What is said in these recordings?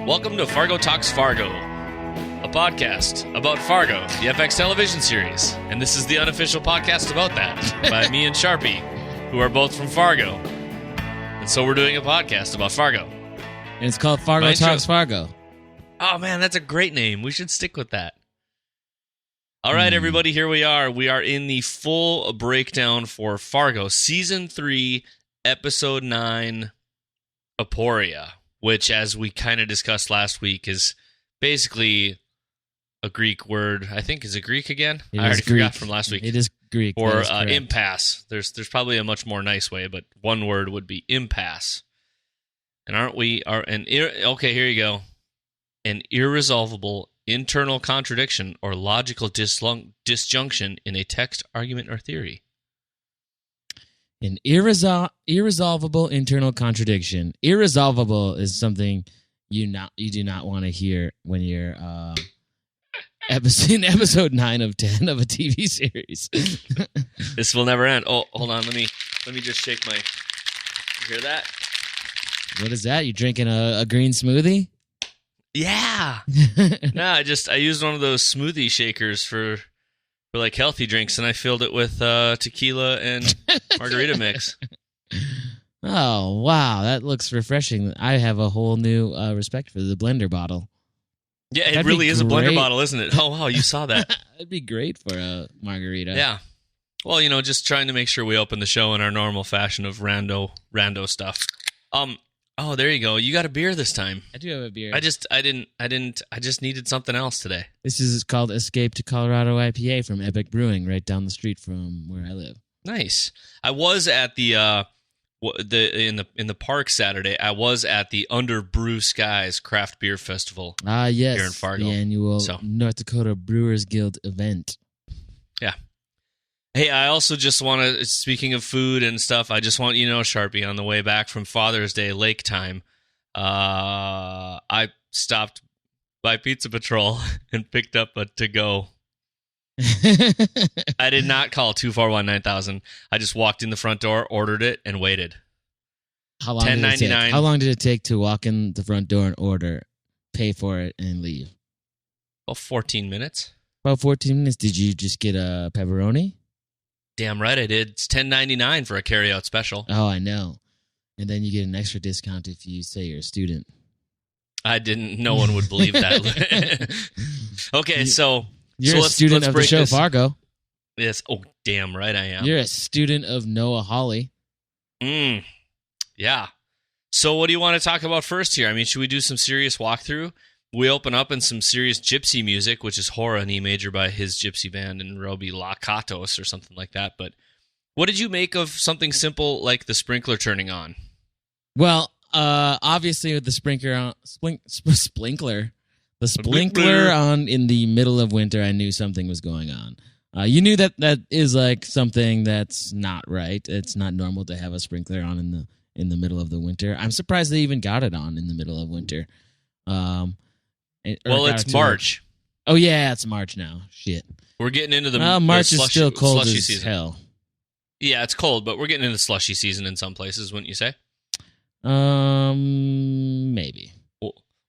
Welcome to Fargo Talks Fargo, a podcast about Fargo, the FX television series. And this is the unofficial podcast about that by me and Charpie, who are both from Fargo. And so we're doing a podcast about Fargo. And it's called Fargo Talks Fargo. Oh, man, that's a great name. We should stick with that. All right, everybody, here we are. We are in the full breakdown for Fargo, Season 3, Episode 9, Aporia, which, as we kind of discussed last week, is basically a Greek word. I think, is it Greek again? I already forgot from last week. It is Greek. Or impasse. There's probably a much more nice way, but one word would be impasse. And okay, here you go. An irresolvable internal contradiction or logical disjunction in a text, argument, or theory. An irresolvable internal contradiction. Irresolvable is something you do not want to hear when you're in episode 9 of 10 of a TV series. This will never end. Oh, hold on. Let me just shake my. You hear that? What is that? You drinking a green smoothie? Yeah. No, I used one of those smoothie shakers for like healthy drinks, and I filled it with tequila and Margarita mix. Oh, wow. That looks refreshing. I have a whole new respect for the blender bottle. Yeah, it really is a blender bottle, isn't it? Oh, wow, you saw that. That'd be great for a margarita. Yeah. Well, just trying to make sure we open the show in our normal fashion of rando stuff. Oh, there you go. You got a beer this time. I do have a beer. I just needed something else today. This is called Escape to Colorado IPA from Epic Brewing, right down the street from where I live. Nice. I was at in the park Saturday. I was at the Under Brew Skies Craft Beer Festival. Yes, here in Fargo, the annual North Dakota Brewers Guild event. Yeah. Hey, I also just want to, speaking of food and stuff, I just want you to know, Charpie, on the way back from Father's Day lake time, I stopped by Pizza Patrol and picked up a to-go. I did not call 241-9000. I just walked in the front door, ordered it, and waited. How long did it take? How long did it take to walk in the front door and order, pay for it, and leave? About 14 minutes. About 14 minutes. Did you just get a pepperoni? Damn right I did. It's $10.99 for a carryout special. Oh, I know. And then you get an extra discount if you say you're a student. I didn't. No one would believe that. Okay, so you're a student of the show Fargo. Yes. Oh, damn right I am. You're a student of Noah Hawley. Yeah. So what do you want to talk about first here? I mean, should we do some serious walkthrough? We open up in some serious gypsy music, which is Hora in E major by his gypsy band and Roby Lakatos or something like that. But what did you make of something simple like the sprinkler turning on? Well, obviously with the sprinkler on in the middle of winter, I knew something was going on. You knew that is like something that's not right. It's not normal to have a sprinkler on in the middle of the winter. I'm surprised they even got it on in the middle of winter. It's March. Oh, yeah, it's March now. Shit. We're getting into the March is still cold as season. Hell. Yeah, it's cold, but we're getting into slushy season in some places, wouldn't you say? Maybe.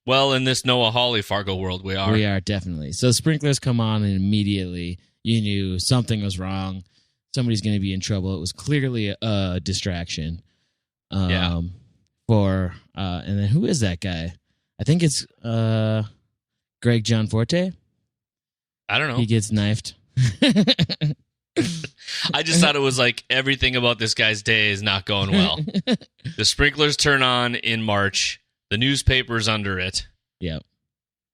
Well, in this Noah Hawley Fargo world, we are. We are, definitely. So sprinklers come on, and immediately you knew something was wrong. Somebody's going to be in trouble. It was clearly a distraction. And then who is that guy? I think it's Greg Gianforte. I don't know. He gets knifed. I just thought it was like everything about this guy's day is not going well. The sprinklers turn on in March. The newspaper's under it. Yep.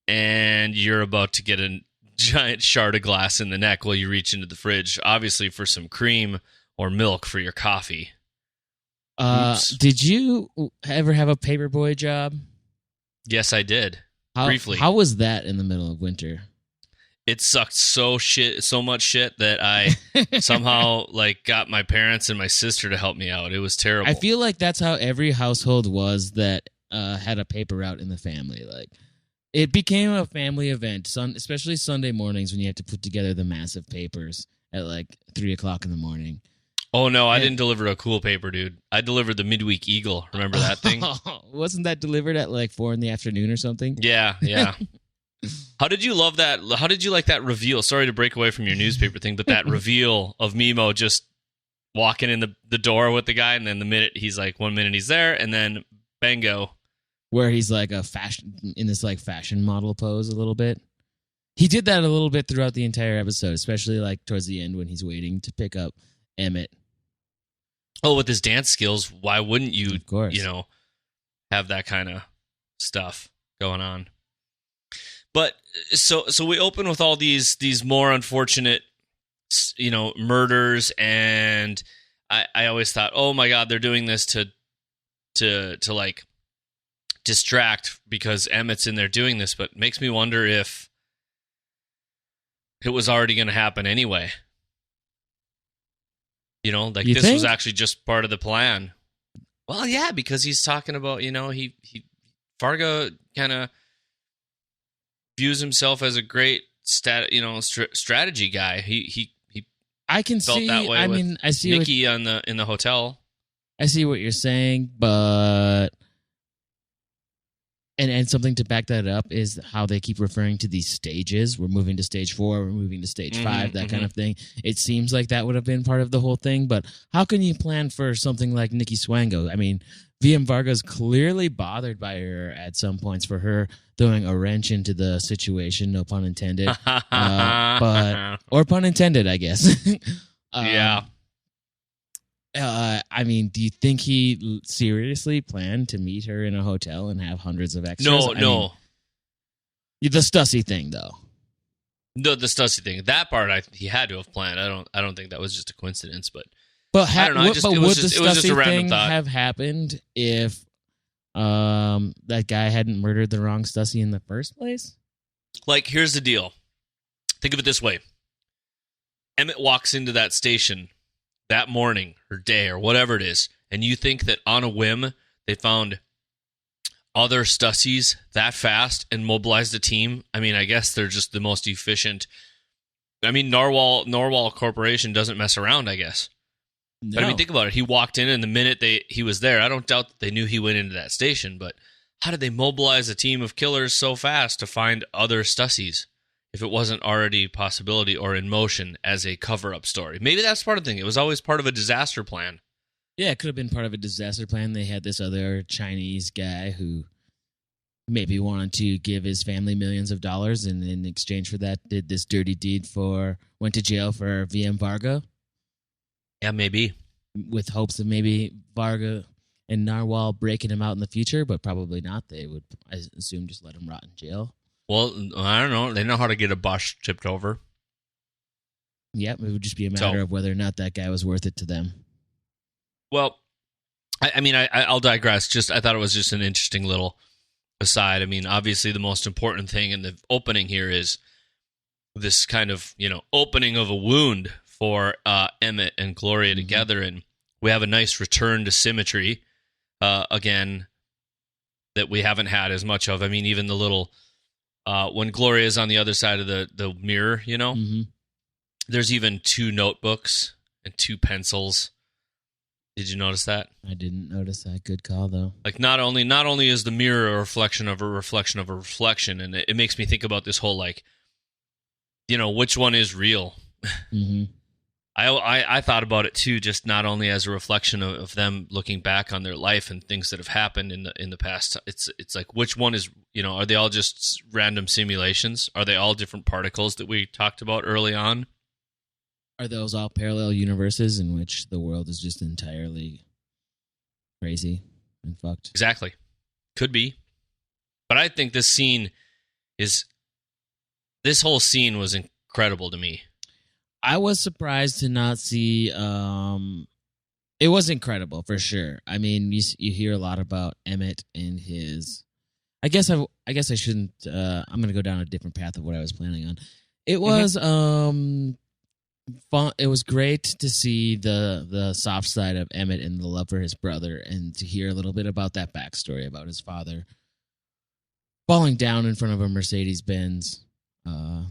And you're about to get a giant shard of glass in the neck while you reach into the fridge, obviously for some cream or milk for your coffee. Did you ever have a paperboy job? Yes, I did. Briefly. How was that in the middle of winter? It sucked so much shit that I somehow got my parents and my sister to help me out. It was terrible. I feel like that's how every household was that had a paper route in the family. Like, it became a family event, especially Sunday mornings when you have to put together the massive papers at 3 o'clock in the morning. Oh, no, I didn't deliver a cool paper, dude. I delivered the Midweek Eagle. Remember that thing? Wasn't that delivered at like 4 p.m. or something? Yeah. How did you love that? How did you like that reveal? Sorry to break away from your newspaper thing, but that reveal of Mimo just walking in the door with the guy, and then the minute he's like, 1 minute he's there, and then bango. Where he's like in this like fashion model pose a little bit. He did that a little bit throughout the entire episode, especially like towards the end when he's waiting to pick up Emmett. Oh, with his dance skills, why wouldn't you, of course, have that kind of stuff going on? But so we open with all these more unfortunate, murders, and I always thought, oh my God, they're doing this to like distract because Emmett's in there doing this, but it makes me wonder if it was already going to happen anyway. This was actually just part of the plan. Well, yeah, because he's talking about, he Fargo kind of views himself as a great strategy guy. He I can felt see that way. I see Nikki in the hotel. I see what you're saying, but and something to back that up is how they keep referring to these stages. We're moving to stage 4, we're moving to stage 5, that kind of thing. It seems like that would have been part of the whole thing, but how can you plan for something like Nikki Swango? I mean, VM Varga's clearly bothered by her at some points for her throwing a wrench into the situation, no pun intended. Or pun intended, I guess. Yeah. I mean, do you think he seriously planned to meet her in a hotel and have hundreds of extras? No. The Stussy thing, though. No, the Stussy thing. That part he had to have planned. I don't think that was just a coincidence, but I don't know. Would the Stussy thing have happened if that guy hadn't murdered the wrong Stussy in the first place? Like, here's the deal. Think of it this way. Emmett walks into that station that morning or day or whatever it is, and you think that on a whim they found other Stussies that fast and mobilized a team. I mean, I guess they're just the most efficient. I mean, Norwal Corporation doesn't mess around, I guess. No. But I mean, think about it. He walked in, and the minute he was there, I don't doubt that they knew he went into that station, but how did they mobilize a team of killers so fast to find other Stussies if it wasn't already a possibility or in motion as a cover-up story? Maybe that's part of the thing. It was always part of a disaster plan. Yeah, it could have been part of a disaster plan. They had this other Chinese guy who maybe wanted to give his family millions of dollars, and in exchange for that did this dirty deed went to jail for VM Varga. Yeah, maybe. With hopes of maybe Varga and Narwhal breaking him out in the future, but probably not. They would, I assume, just let him rot in jail. Well, I don't know. They know how to get a bus tipped over. Yeah, it would just be a matter of whether or not that guy was worth it to them. Well, I'll digress. I thought it was just an interesting little aside. I mean, obviously the most important thing in the opening here is this kind of, opening of a wound for Emmett and Gloria together, and we have a nice return to symmetry again that we haven't had as much of. I mean, even the little when Gloria is on the other side of the mirror, there's even 2 notebooks and 2 pencils. Did you notice that? I didn't notice that. Good call, though. Like, not only is the mirror a reflection of a reflection of a reflection, and it makes me think about this whole, like, which one is real? Mm-hmm. I thought about it too, just not only as a reflection of them looking back on their life and things that have happened in the past. It's like, which one is, are they all just random simulations? Are they all different particles that we talked about early on? Are those all parallel universes in which the world is just entirely crazy and fucked? Exactly. Could be. But I think this whole scene was incredible to me. I was surprised to not see. It was incredible for sure. I mean, you hear a lot about Emmett and his. I guess I shouldn't. I'm going to go down a different path of what I was planning on. It was fun. It was great to see the soft side of Emmett and the love for his brother, and to hear a little bit about that backstory about his father falling down in front of a Mercedes-Benz,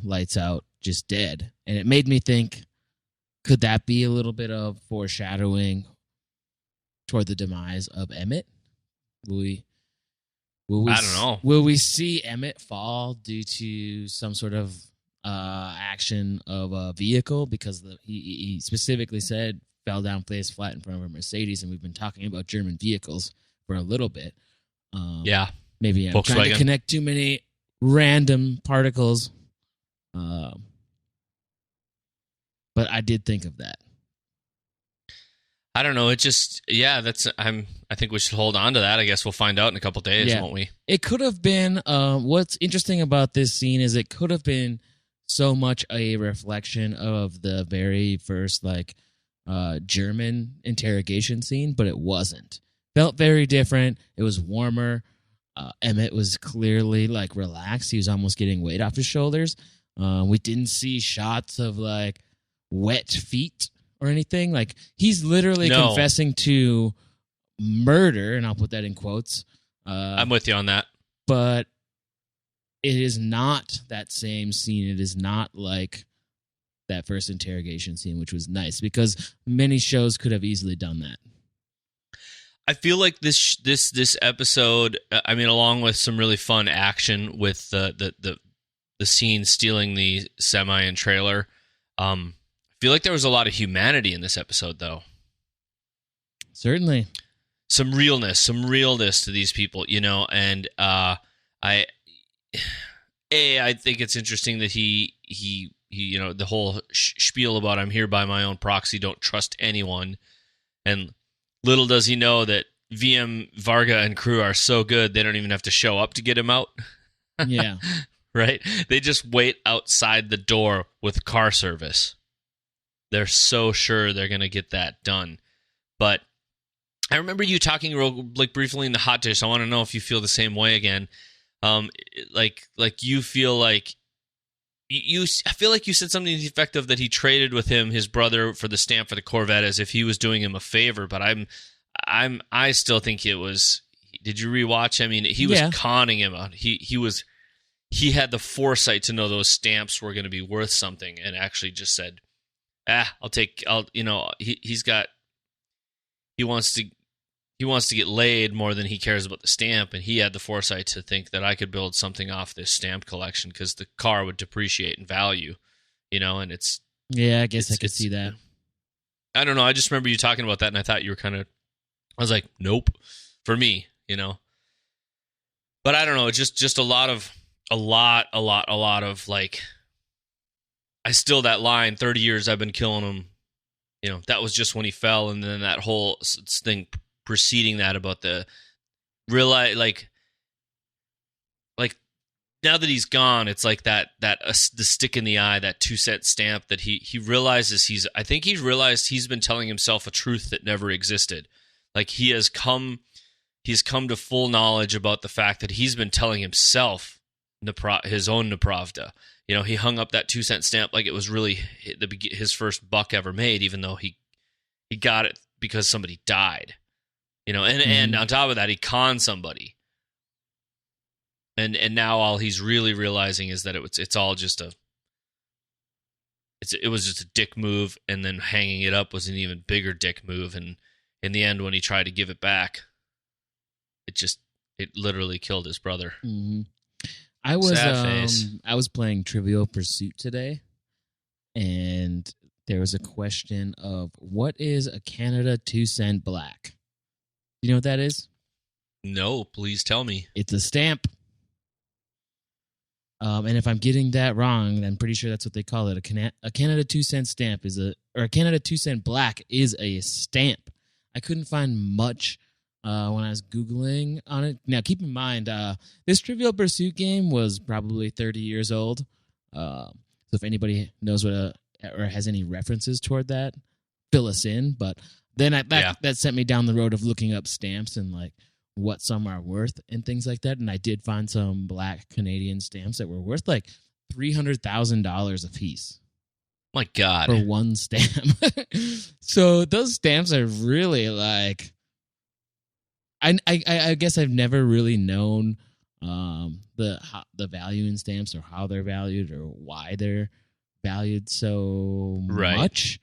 lights out, just dead. And it made me think, Could that be a little bit of foreshadowing toward the demise of Emmett? I don't know. Will we see Emmett fall due to some sort of action of a vehicle? Because he specifically said fell down face flat in front of a Mercedes, and we've been talking about German vehicles for a little bit. Maybe I'm trying to connect too many random particles. But I did think of that. I don't know. It just, I think we should hold on to that. I guess we'll find out in a couple days, won't we? It could have been, what's interesting about this scene is it could have been so much a reflection of the very first, German interrogation scene, but it wasn't. Felt very different. It was warmer. Emmett was clearly, relaxed. He was almost getting weight off his shoulders. We didn't see shots of, wet feet or anything. He's literally confessing to murder, and I'll put that in quotes. I'm with you on that. But it is not that same scene. It is not like that first interrogation scene, which was nice, because many shows could have easily done that. I feel like this episode, along with some really fun action with the scene stealing the semi and trailer, I feel like there was a lot of humanity in this episode, though. Certainly. Some realness to these people, and I think it's interesting that he the whole spiel about I'm here by my own proxy, don't trust anyone, and little does he know that VM, Varga, and crew are so good they don't even have to show up to get him out. Yeah. Right? They just wait outside the door with car service. They're so sure they're going to get that done. But I remember you talking briefly in the hot dish. I want to know if you feel the same way again. You feel like I feel like you said something to the effect of that he traded with him his brother for the stamp for the Corvette as if he was doing him a favor. But I still think it was. Did you rewatch? He was conning him out. He had the foresight to know those stamps were going to be worth something, and actually just said, he wants to get laid more than he cares about the stamp, and he had the foresight to think that I could build something off this stamp collection because the car would depreciate in value, and it's... Yeah, I guess I could see that. I don't know, I just remember you talking about that, and I thought you were kind of... I was like, nope, for me, But I don't know, it's just a lot of, I still, that line, 30 years I've been killing him, that was just when he fell, and then that whole thing preceding that about the realize, now that he's gone, it's like the stick in the eye, that 2-cent stamp that he realizes I think he realized he's been telling himself a truth that never existed. He's come to full knowledge about the fact that he's been telling himself his own nepravda. He hung up that 2-cent stamp like it was really his first buck ever made, even though he got it because somebody died. And on top of that, he conned somebody. And now all he's really realizing is that it's all just it was just a dick move, and then hanging it up was an even bigger dick move. And in the end, when he tried to give it back, it literally killed his brother. Mm-hmm. I was playing Trivial Pursuit today, and there was a question of what is a Canada 2-cent black? You know what that is? No, please tell me. It's a stamp. And if I'm getting that wrong, I'm pretty sure that's what they call it. A Canada 2-cent stamp or a Canada 2-cent black is a stamp. I couldn't find much when I was Googling on it. Now, keep in mind, this Trivial Pursuit game was probably 30 years old. So if anybody knows or has any references toward that, fill us in. But then that sent me down the road of looking up stamps and what some are worth and things like that. And I did find some black Canadian stamps that were worth $300,000 a piece. My God. For one stamp. So those stamps are really I guess I've never really known the value in stamps, or how they're valued, or why they're valued so much.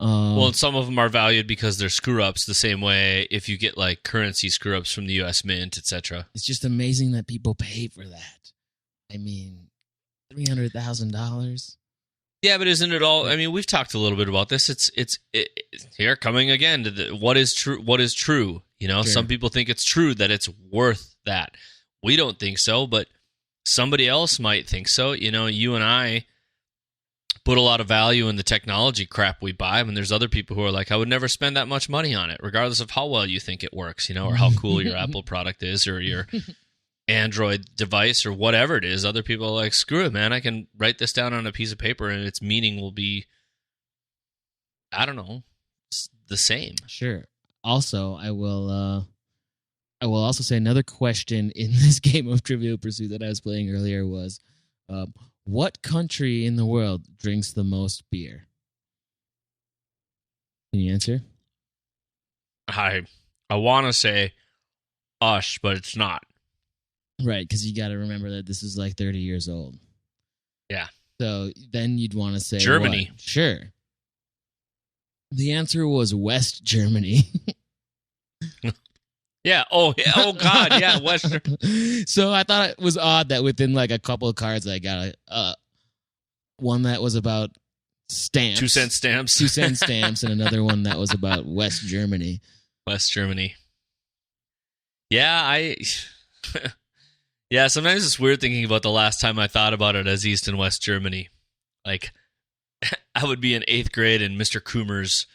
Well, some of them are valued because they're screw-ups the same way if you get like currency screw-ups from the U.S. Mint, etc. It's just amazing that people pay for that. I mean, $300,000. Yeah, but isn't it all? I mean, we've talked a little bit about this. It's here coming again to what is true. What is true? You know, Sure. Some people think it's true that it's worth that. We don't think so, but somebody else might think so. You know, you and I put a lot of value in the technology crap we buy. I mean, there's other people who are like, I would never spend that much money on it, regardless of how well you think it works, you know, or how cool your Apple product is, or your Android device, or whatever it is. Other people are like, screw it, man. I can write this down on a piece of paper, and its meaning will be, I don't know, the same. Sure. Also, I will also say another question in this game of Trivial Pursuit that I was playing earlier was, what country in the world drinks the most beer? Can you answer? I want to say us, but it's not. Right, because you got to remember that this is like 30 years old. Yeah. So then you'd want to say Germany. What? Sure. The answer was West Germany. Yeah. Oh, yeah. Oh, God. Yeah. Western. So I thought it was odd that within like a couple of cards I got one that was about stamps. 2-cent stamps. 2-cent stamps, and another one that was about West Germany. West Germany. Yeah, yeah, sometimes it's weird thinking about the last time I thought about it as East and West Germany. Like, I would be in 8th grade in Mr. Coomer's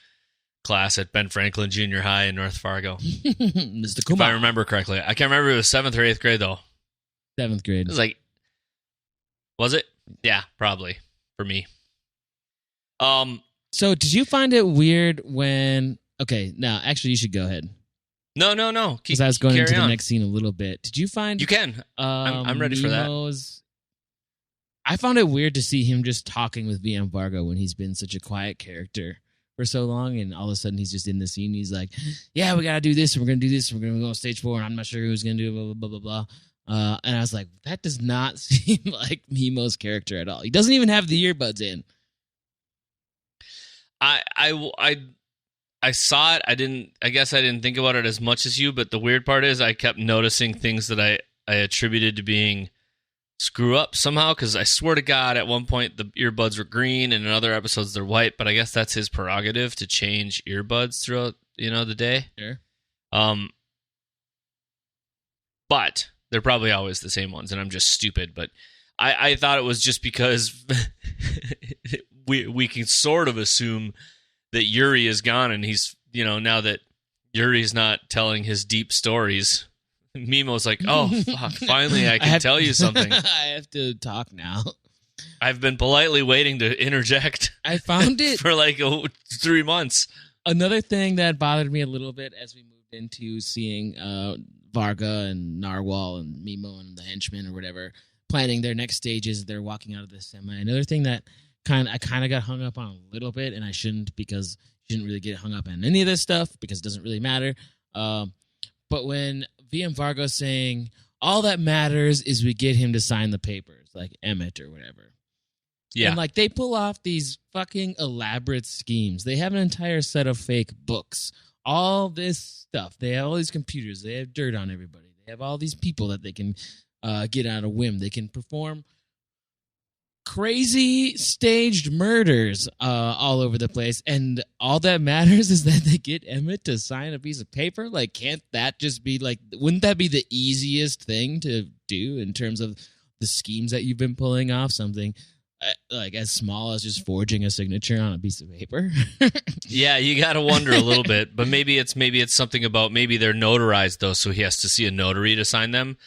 class at Ben Franklin Junior High in North Fargo. Mr. If I remember correctly. I can't remember if it was 7th or 8th grade, though. 7th grade. It was like, was it? Yeah, probably, for me. So did you find it weird when... Okay, now, actually, you should go ahead. No. Because I was going into the on. next scene a little bit. Did you find... You can. I'm ready for that. I found it weird to see him just talking with VM Fargo when he's been such a quiet character for so long, and all of a sudden he's just in the scene. He's like, yeah, we got to do this, and we're going to do this, and we're going to go on stage 4, and I'm not sure who's going to do it, blah, blah, blah, blah. And I was like, that does not seem like Memo's character at all. He doesn't even have the earbuds in. I saw it. I guess I didn't think about it as much as you, but the weird part is I kept noticing things that I attributed to being screw up somehow, because I swear to God, at one point the earbuds were green, and in other episodes they're white, but I guess that's his prerogative to change earbuds throughout, the day. Sure. But they're probably always the same ones, and I'm just stupid, but I thought it was just because we can sort of assume that Yuri is gone, and he's, now that Yuri's not telling his deep stories, Memo's like, oh, fuck, finally I can tell you something. I have to talk now. I've been politely waiting to interject. I found it for like 3 months. Another thing that bothered me a little bit as we moved into seeing Varga and Narwhal and Memo and the henchmen or whatever planning their next stages, they're walking out of the semi. Another thing that I kind of got hung up on a little bit, and I shouldn't, because you shouldn't really get hung up on any of this stuff because it doesn't really matter. But when VM Fargo's saying, all that matters is we get him to sign the papers, like Emmett or whatever. Yeah. And they pull off these fucking elaborate schemes. They have an entire set of fake books. All this stuff. They have all these computers. They have dirt on everybody. They have all these people that they can get on a whim. They can perform crazy staged murders all over the place, and all that matters is that they get Emmett to sign a piece of paper. Can't that just be wouldn't that be the easiest thing to do in terms of the schemes that you've been pulling off? Something as small as just forging a signature on a piece of paper. Yeah, you got to wonder a little bit, but maybe it's something about, maybe they're notarized though, so he has to see a notary to sign them,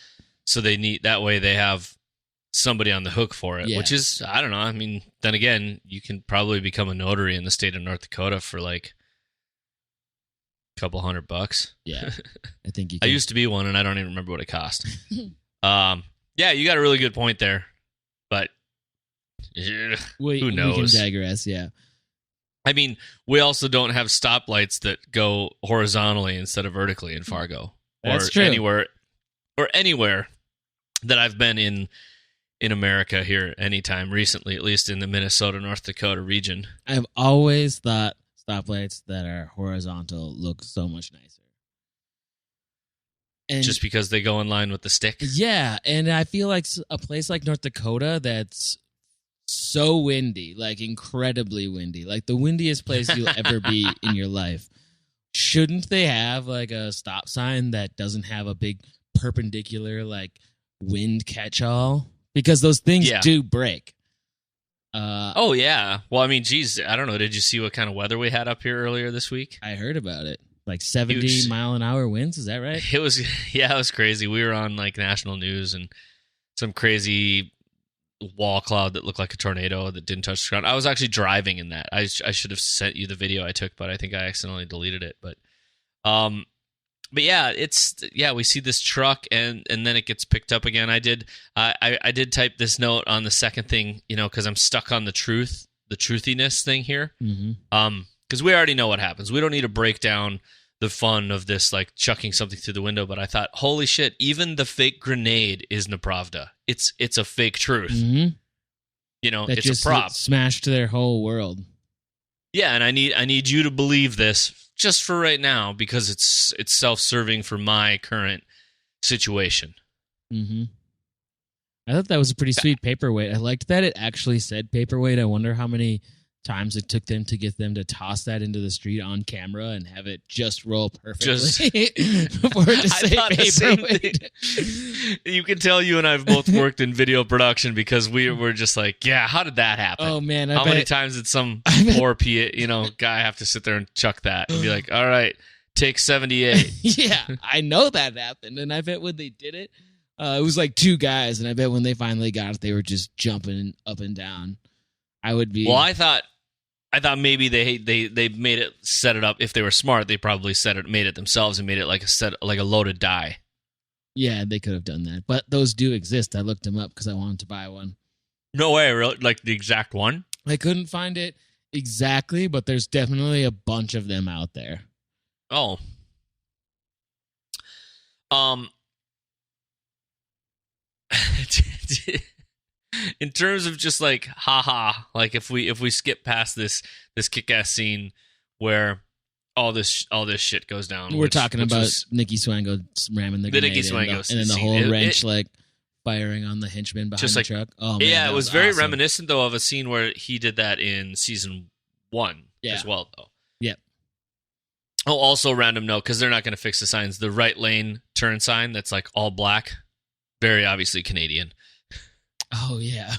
so that way they have somebody on the hook for it, yeah. Which is, I don't know. I mean, then again, you can probably become a notary in the state of North Dakota for a couple $100. Yeah, I think you can. I used to be one, and I don't even remember what it cost. Yeah, you got a really good point there, but who knows? We can digress, yeah. I mean, we also don't have stoplights that go horizontally instead of vertically in Fargo. That's or true. Anywhere that I've been in America here anytime recently, at least in the Minnesota, North Dakota region. I've always thought stoplights that are horizontal look so much nicer. And just because they go in line with the stick? Yeah, and I feel like a place like North Dakota that's so windy, like incredibly windy, like the windiest place you'll ever be in your life. Shouldn't they have like a stop sign that doesn't have a big perpendicular like wind catch-all? Because those things do break. Oh, yeah. Well, I mean, geez, I don't know. Did you see what kind of weather we had up here earlier this week? I heard about it. Like 70-mile-an-hour winds, is that right? It was crazy. We were on like national news and some crazy wall cloud that looked like a tornado that didn't touch the ground. I was actually driving in that. I should have sent you the video I took, but I think I accidentally deleted it. But yeah, we see this truck and then it gets picked up again. I did type this note on the second thing, because I'm stuck on the truthiness thing here. Mm-hmm. Because we already know what happens. We don't need to break down the fun of this, like chucking something through the window. But I thought, holy shit, even the fake grenade is nepravda. It's a fake truth. Mm-hmm. That it's just a prop. Smashed their whole world. Yeah, and I need you to believe this just for right now because it's self-serving for my current situation. Mm-hmm. I thought that was a pretty sweet paperweight. I liked that it actually said paperweight. I wonder how many times it took them to get them to toss that into the street on camera and have it just roll perfectly before it just say paperweight. You can tell you and I have both worked in video production because we were just like, yeah, how did that happen? Oh man, how many times did some poor guy have to sit there and chuck that and be like, all right, take 78? Yeah, I know that happened, and I bet when they did it, it was like two guys, and I bet when they finally got it, they were just jumping up and down. I would be. Well, I thought maybe they made it, set it up. If they were smart, they probably made it themselves and made it like a loaded die. Yeah, they could have done that, but those do exist. I looked them up because I wanted to buy one. No way, really? Like the exact one? I couldn't find it exactly, but there's definitely a bunch of them out there. Oh. In terms of just like haha, like if we skip past this kick-ass scene where all this shit goes down, we're talking about Nikki Swango ramming the grenade Nikki Swango and then the whole wrench like firing on the henchman behind the truck. Oh man, yeah, it was very awesome. reminiscent though of a scene where he did that in season 1 as well though. Yep. Oh, also random note, because they're not going to fix the signs. The right lane turn sign that's like all black, very obviously Canadian. Oh yeah.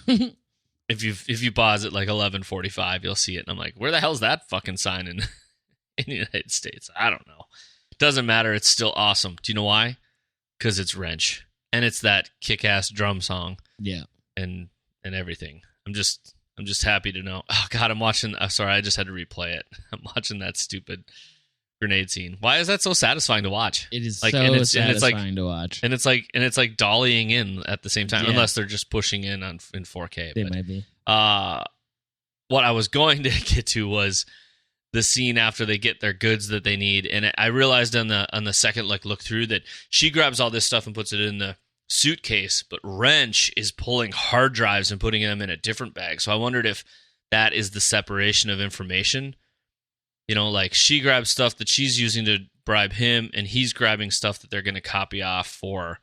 If you pause at like 11:45, you'll see it, and I'm like, where the hell's that fucking sign in the United States? I don't know. Doesn't matter. It's still awesome. Do you know why? Because it's Wrench, and it's that kick-ass drum song. Yeah. And everything. I'm just happy to know. Oh God, I'm watching. Sorry, I just had to replay it. I'm watching that stupid grenade scene. Why is that so satisfying to watch? It is like, satisfying to watch. And it's like dollying in at the same time, unless they're just pushing in 4K. They might be. What I was going to get to was the scene after they get their goods that they need, and I realized on the second look through that she grabs all this stuff and puts it in the suitcase, but Wrench is pulling hard drives and putting them in a different bag. So I wondered if that is the separation of information. Like she grabs stuff that she's using to bribe him, and he's grabbing stuff that they're going to copy off for.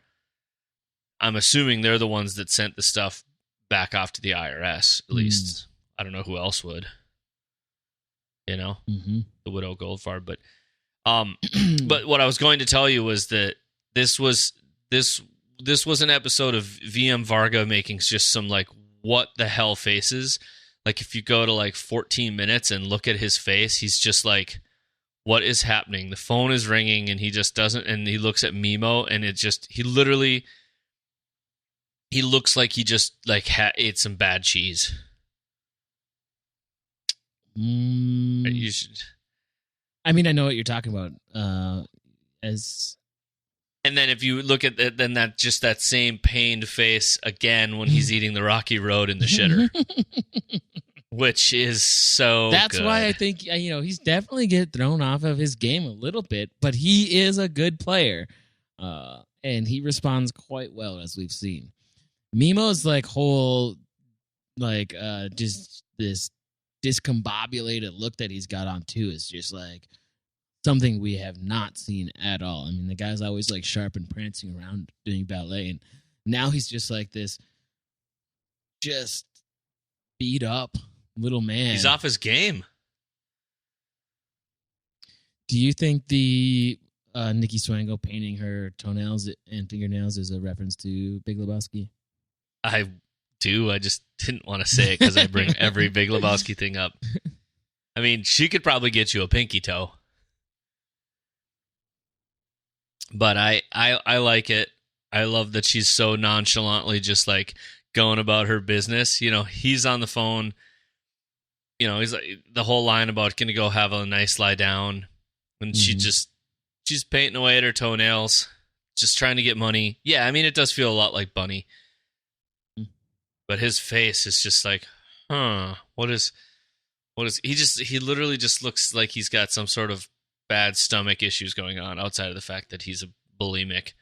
I'm assuming they're the ones that sent the stuff back off to the IRS, at least. I don't know who else would. Mm-hmm. The Widow Goldfarb. But but what I was going to tell you was that this was an episode of VM Varga making just some like what the hell faces. Like if you go to like 14 minutes and look at his face, he's just like, what is happening? The phone is ringing and he just doesn't, and he looks at Mimo and he looks like he just like ate some bad cheese. You should. I mean, I know what you're talking about. And then if you look at then that same pained face again when he's eating the Rocky Road in the shitter, which is so. That's good. why I think he's definitely get thrown off of his game a little bit, but he is a good player, and he responds quite well as we've seen. Mimo's like whole, like just this discombobulated look that he's got on too is just like something we have not seen at all. I mean, the guy's always like sharp and prancing around doing ballet, and now he's just like this just beat up little man. He's off his game. Do you think the Nikki Swango painting her toenails and fingernails is a reference to Big Lebowski? I do. I just didn't want to say it because I bring every Big Lebowski thing up. I mean, she could probably get you a pinky toe. But I like it. I love that she's so nonchalantly just like going about her business. You know, he's on the phone. You know, he's like the whole line about gonna go have a nice lie down. And she's painting away at her toenails, just trying to get money. Yeah, I mean, it does feel a lot like Bunny. But his face is just like, what is he literally just looks like he's got some sort of bad stomach issues going on outside of the fact that he's a bulimic.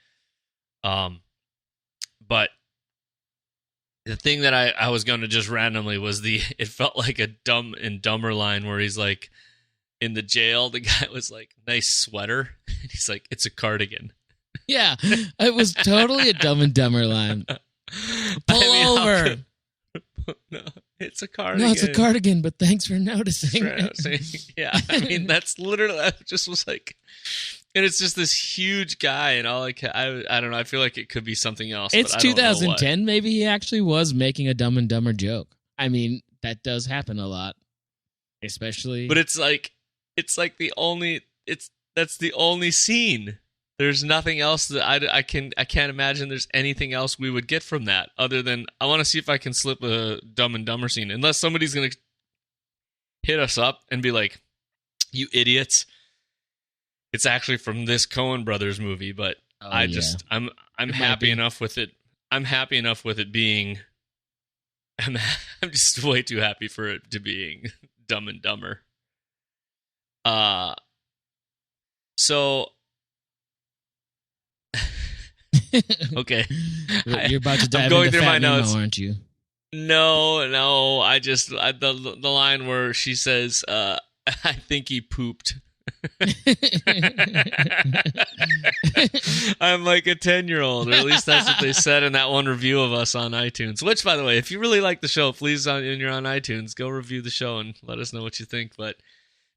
But the thing that I was going to just randomly was it felt like a Dumb and Dumber line where he's like, in the jail, the guy was like, nice sweater. And he's like, it's a cardigan. Yeah, it was totally a Dumb and Dumber line. Pull over. No, it's a cardigan. No, it's a cardigan, but thanks for noticing. Yeah, I mean, that's literally, I just was like, and it's just this huge guy, and I don't know, I feel like it could be something else. It's but I don't know 2010. what. Maybe he actually was making a Dumb and Dumber joke. I mean, that does happen a lot, especially. But it's like that's the only scene. There's nothing else that I can't imagine there's anything else we would get from that other than I want to see if I can slip a Dumb and Dumber scene. Unless somebody's going to hit us up and be like, you idiots. It's actually from this Coen Brothers movie, but I'm happy enough with it. I'm happy enough with it being I'm just way too happy for it to being Dumb and Dumber. So okay. You're about to dive I'm going into through Fat my Nemo, notes. aren't you? No. The line where she says, "I think he pooped." I'm like a 10-year-old, or at least that's what they said in that one review of us on iTunes. Which, by the way, if you really like the show, please, and you're on iTunes, go review the show and let us know what you think. But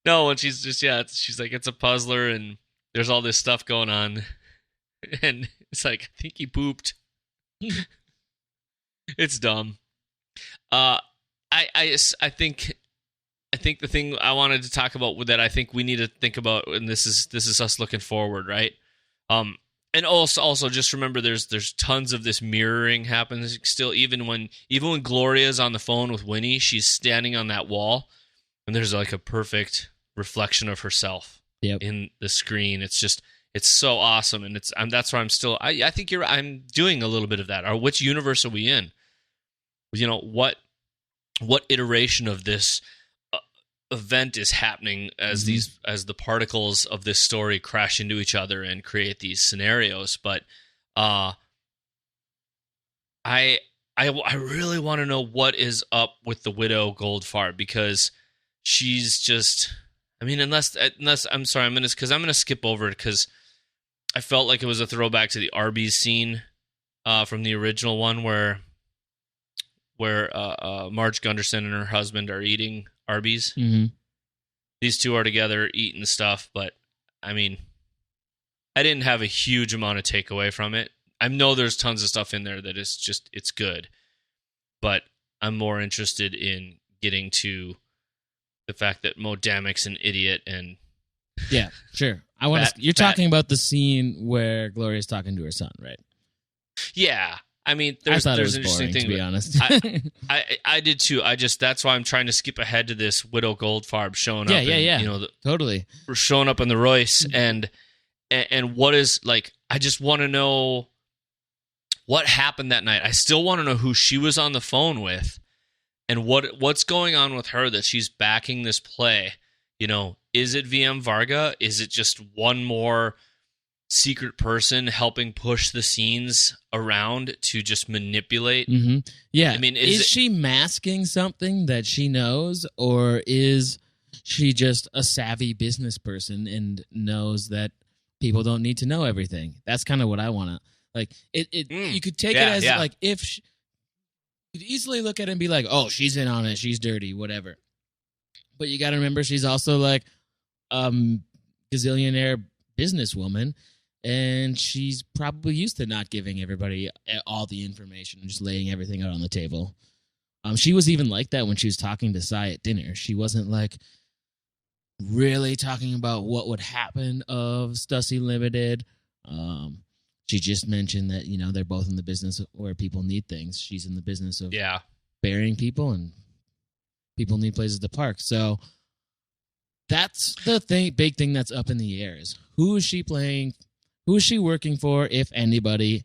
no, when she's just she's like, it's a puzzler and there's all this stuff going on, and it's like, I think he pooped. It's dumb. I think the thing I wanted to talk about that I think we need to think about, and this is us looking forward, right? And also just remember there's tons of this mirroring happens still, even when Gloria's on the phone with Winnie, she's standing on that wall, and there's like a perfect reflection of herself in the screen. It's so awesome, and that's why I think I'm doing a little bit of that. Or which universe are we in? You know, what iteration of this event is happening as the particles of this story crash into each other and create these scenarios. But I really want to know what is up with the widow Goldfarb, because she's just, I mean, unless I'm sorry, I'm gonna skip over it because I felt like it was a throwback to the Arby's scene from the original one where Marge Gunderson and her husband are eating Arby's. Mm-hmm. These two are together eating stuff, but I mean, I didn't have a huge amount of takeaway from it. I know there's tons of stuff in there that is just, it's good, but I'm more interested in getting to the fact that Mo Damek's an idiot and yeah, sure. You're talking about the scene where Gloria's talking to her son, right? Yeah. I mean, there's it was interesting boring, thing. To be honest, I did too. That's why I'm trying to skip ahead to this widow Goldfarb showing up. Yeah. You know, totally showing up in the Royce, and what is like. I just want to know what happened that night. I still want to know who she was on the phone with, and what's going on with her that she's backing this play. You know, is it VM Varga? Is it just one more secret person helping push the scenes around to just manipulate. Mm-hmm. Yeah. I mean, is she masking something that she knows, or is she just a savvy business person and knows that people don't need to know everything? That's kind of what I want to like. You could take it as like if you could easily look at it and be like, oh, she's in on it, she's dirty, whatever. But you got to remember, she's also like gazillionaire businesswoman, and she's probably used to not giving everybody all the information and just laying everything out on the table. She was even like that when she was talking to Sai at dinner. She wasn't like really talking about what would happen of Stussy Limited. She just mentioned that, they're both in the business where people need things. She's in the business of burying people, and people need places to park. So that's the big thing that's up in the air is who is she playing? Who is she working for, if anybody?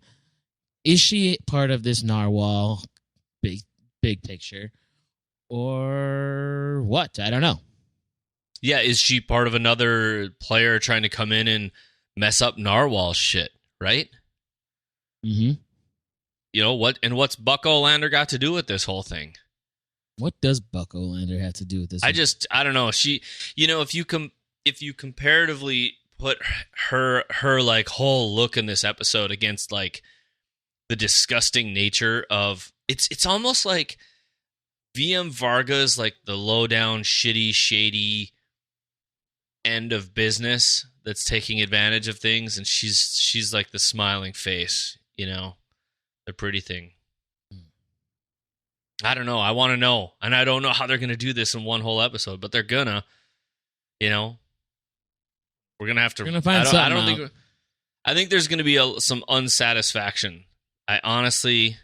Is she part of this narwhal big picture? Or what? I don't know. Yeah, is she part of another player trying to come in and mess up narwhal shit, right? Mm-hmm. What's Buck Olander got to do with this whole thing? What does Buck Olander have to do with this? I don't know. She, if you comparatively put her like whole look in this episode against like the disgusting nature of it's almost like VM Varga's like the low down, shitty, shady end of business that's taking advantage of things, and she's like the smiling face, the pretty thing. I don't know. I want to know, and I don't know how they're going to do this in one whole episode, but they're gonna. We're gonna have to. We're gonna find something. I think there's going to be some unsatisfaction. I honestly,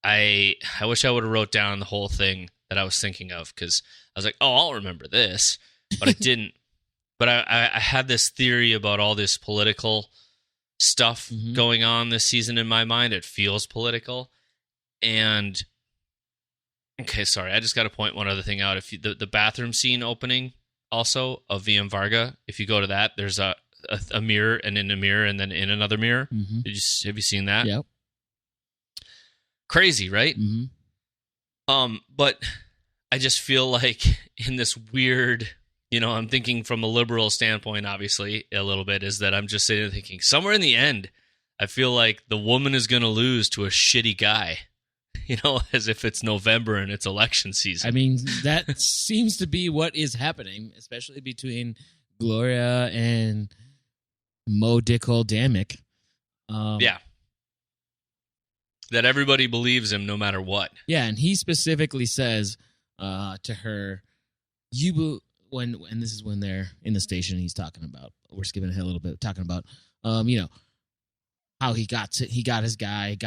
I wish I would have wrote down the whole thing that I was thinking of, because I was like, oh, I'll remember this, but I didn't. But I had this theory about all this political stuff going on this season in my mind. It feels political, and. Okay, sorry. I just got to point one other thing out. If the bathroom scene opening also of VM Varga, if you go to that, there's a mirror, and in a mirror, and then in another mirror. Mm-hmm. Have you seen that? Yep. Crazy, right? Mm-hmm. But I just feel like in this weird, I'm thinking from a liberal standpoint, obviously a little bit, is that I'm just sitting there thinking somewhere in the end, I feel like the woman is going to lose to a shitty guy. As if it's November and it's election season. I mean, that seems to be what is happening, especially between Gloria and Mo Dickhole Damick. Yeah. That everybody believes him no matter what. Yeah, and he specifically says to her, and this is when they're in the station he's talking about, we're skipping ahead a little bit, talking about, how he got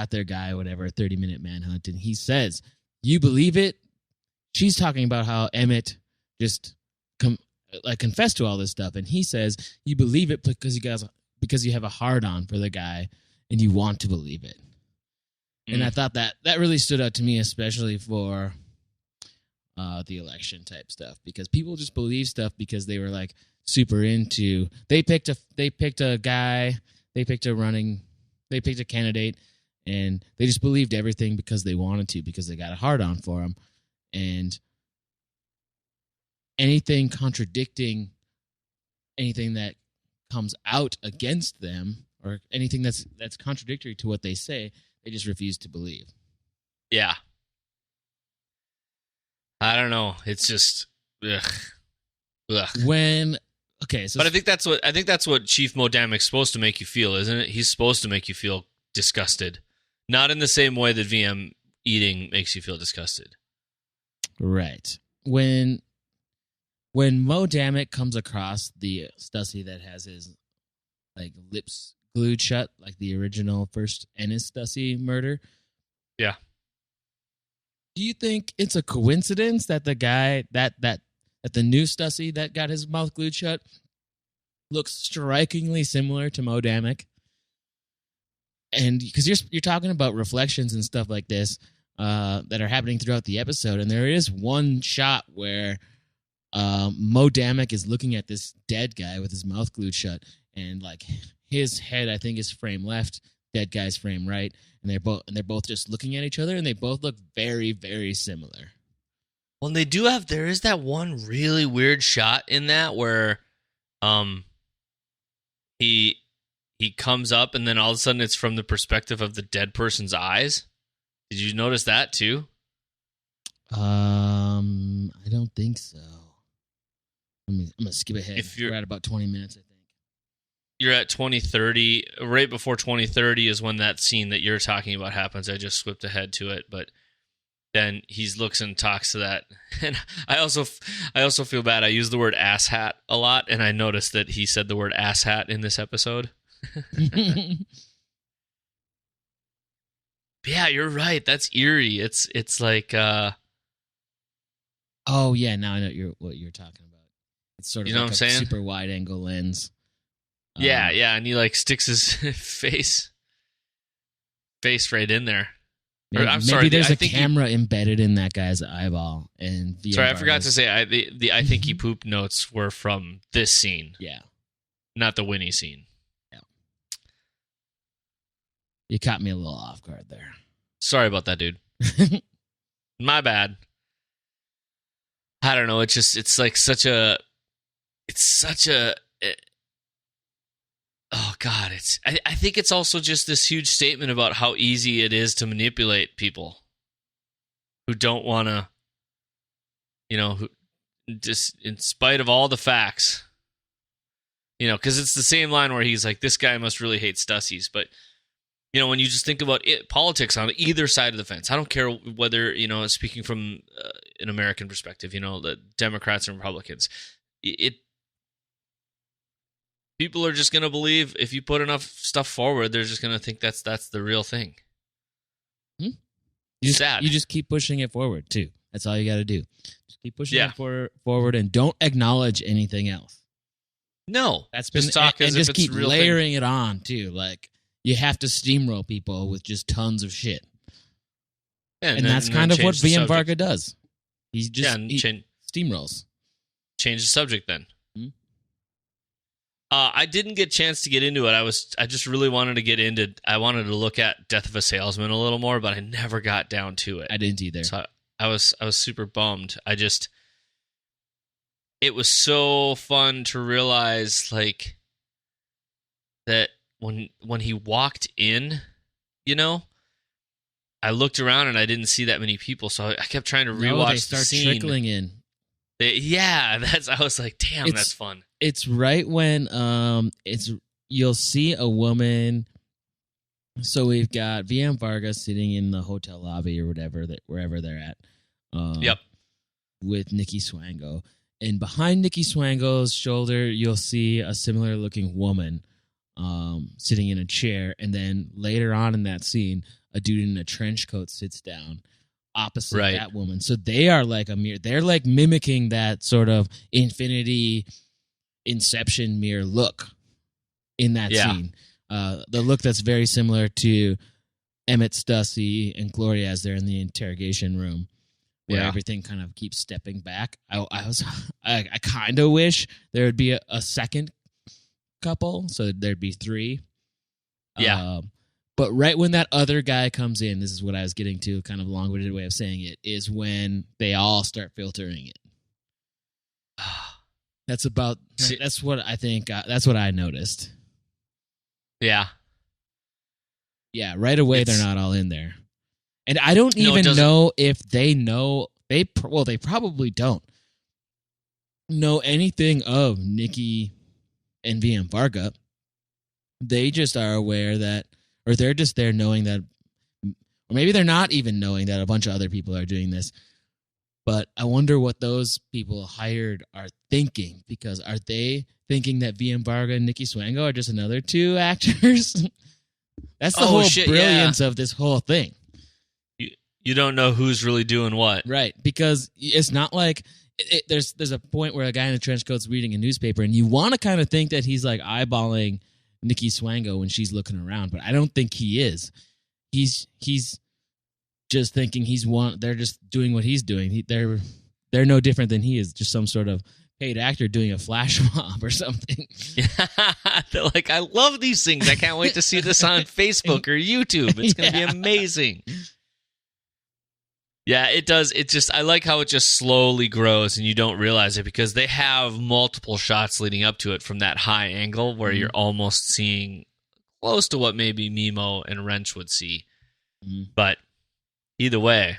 their guy, whatever, 30-minute manhunt. And he says, you believe it? She's talking about how Emmett just confessed to all this stuff. And he says, you believe it because you have a hard-on for the guy and you want to believe it. And I thought that really stood out to me, especially for the election type stuff, because people just believe stuff because they were like super into, they picked a guy, they picked a candidate, and they just believed everything because they wanted to, because they got a hard-on for him. And anything contradicting anything that comes out against them, or anything that's contradictory to what they say, they just refuse to believe. Yeah. I don't know. It's just ugh. But I think that's what Chief Mo Damick's supposed to make you feel, isn't it? He's supposed to make you feel disgusted, not in the same way that VM eating makes you feel disgusted. Right. When Mo Damick comes across the Stussy that has his lips glued shut, like the original first Ennis Stussy murder. Yeah. Do you think it's a coincidence that the guy that the new Stussy that got his mouth glued shut looks strikingly similar to Mo Damick? And because you're talking about reflections and stuff like this that are happening throughout the episode, and there is one shot where Mo Damick is looking at this dead guy with his mouth glued shut, and like his head I think is frame left, dead guy's frame right, and they're both just looking at each other, and they both look very, very similar. Well, and there is that one really weird shot in that where he comes up and then all of a sudden it's from the perspective of the dead person's eyes. Did you notice that too? I don't think so. I'm gonna skip ahead. We're at about 20 minutes, I think. You're at 2030. Right before 2030 is when that scene that you're talking about happens. I just slipped ahead to it, but then he looks and talks to that. And I also feel bad. I use the word asshat a lot, and I noticed that he said the word asshat in this episode. Yeah, you're right. That's eerie. It's like oh yeah, now I know what you're talking about. It's sort of like a super wide angle lens. Yeah, and he like sticks his face right in there. Maybe there's a camera embedded in that guy's eyeball. And sorry, I forgot to say I think he pooped notes were from this scene. Yeah, not the Winnie scene. Yeah, you caught me a little off guard there. Sorry about that, dude. My bad. I don't know. It's such a. Oh God! I think it's also just this huge statement about how easy it is to manipulate people who don't want to, who just in spite of all the facts, because it's the same line where he's like, "This guy must really hate Stussies," but when you just think about politics on either side of the fence, I don't care whether speaking from an American perspective, the Democrats and Republicans, people are just going to believe if you put enough stuff forward, they're just going to think that's the real thing. Sad. You just keep pushing it forward, too. That's all you got to do. Just keep pushing it forward and don't acknowledge anything else. No. That's been just talk and just keep layering it on, too. Like, you have to steamroll people with just tons of shit. Yeah, and that's kind of what VM Varga does. He just steamrolls. Change the subject, then. I didn't get a chance to get into it. I just really wanted to get into. I wanted to look at Death of a Salesman a little more, but I never got down to it. I didn't either. So I was super bummed. It was so fun to realize like that when he walked in, I looked around and I didn't see that many people, so I kept trying to rewatch they start the scene. Trickling in. I was like, damn, that's fun. It's right when you'll see a woman. So we've got VM Varga sitting in the hotel lobby or wherever they're at. Yep. With Nikki Swango, and behind Nikki Swango's shoulder, you'll see a similar looking woman sitting in a chair, and then later on in that scene, a dude in a trench coat sits down opposite that woman. So they are like a mirror. They're like mimicking that sort of Infinity Inception mirror look in that scene. The look that's very similar to Emmett, Stussy, and Gloria as they're in the interrogation room, where everything kind of keeps stepping back. I kind of wish there would be a second couple, so there'd be three. But right when that other guy comes in, this is what I was getting to, kind of a long-winded way of saying it, is when they all start filtering it. That's what I think, that's what I noticed. Yeah. Yeah, right away they're not all in there. And I don't even know if they know, they probably don't know anything of Nikki and VM Varga. They just are aware that, or they're just there knowing that, or maybe they're not even knowing that a bunch of other people are doing this. But I wonder what those people hired are thinking, because are they thinking that VM Varga and Nikki Swango are just another two actors? That's the whole brilliance of this whole thing. You don't know who's really doing what. Right, because it's not like there's a point where a guy in a trench coat's reading a newspaper, and you want to kind of think that he's like eyeballing Nikki Swango when she's looking around, but I don't think he is. He's just thinking they're just doing what he's doing. They're no different than he is, just some sort of paid actor doing a flash mob or something. They're like, I love these things. I can't wait to see this on Facebook or YouTube. It's going to be amazing. Yeah, it does. It just, I like how it just slowly grows and you don't realize it because they have multiple shots leading up to it from that high angle where you're almost seeing close to what maybe Mimo and Wrench would see. But either way,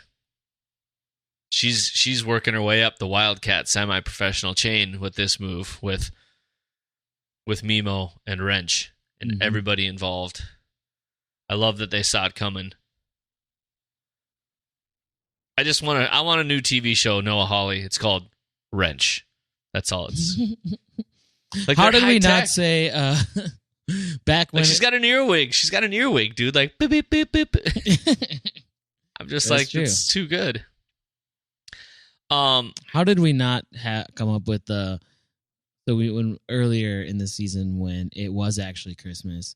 she's working her way up the Wildcat semi-professional chain with this move with Mimo and Wrench and everybody involved. I love that they saw it coming. I want a new TV show, Noah Hawley. It's called Wrench. That's all it's. Like, how did we not say back when like she's got an earwig? She's got an earwig, dude. Like beep beep beep beep. I'm just like, true. It's too good. How did we not come up with when earlier in the season when it was actually Christmas,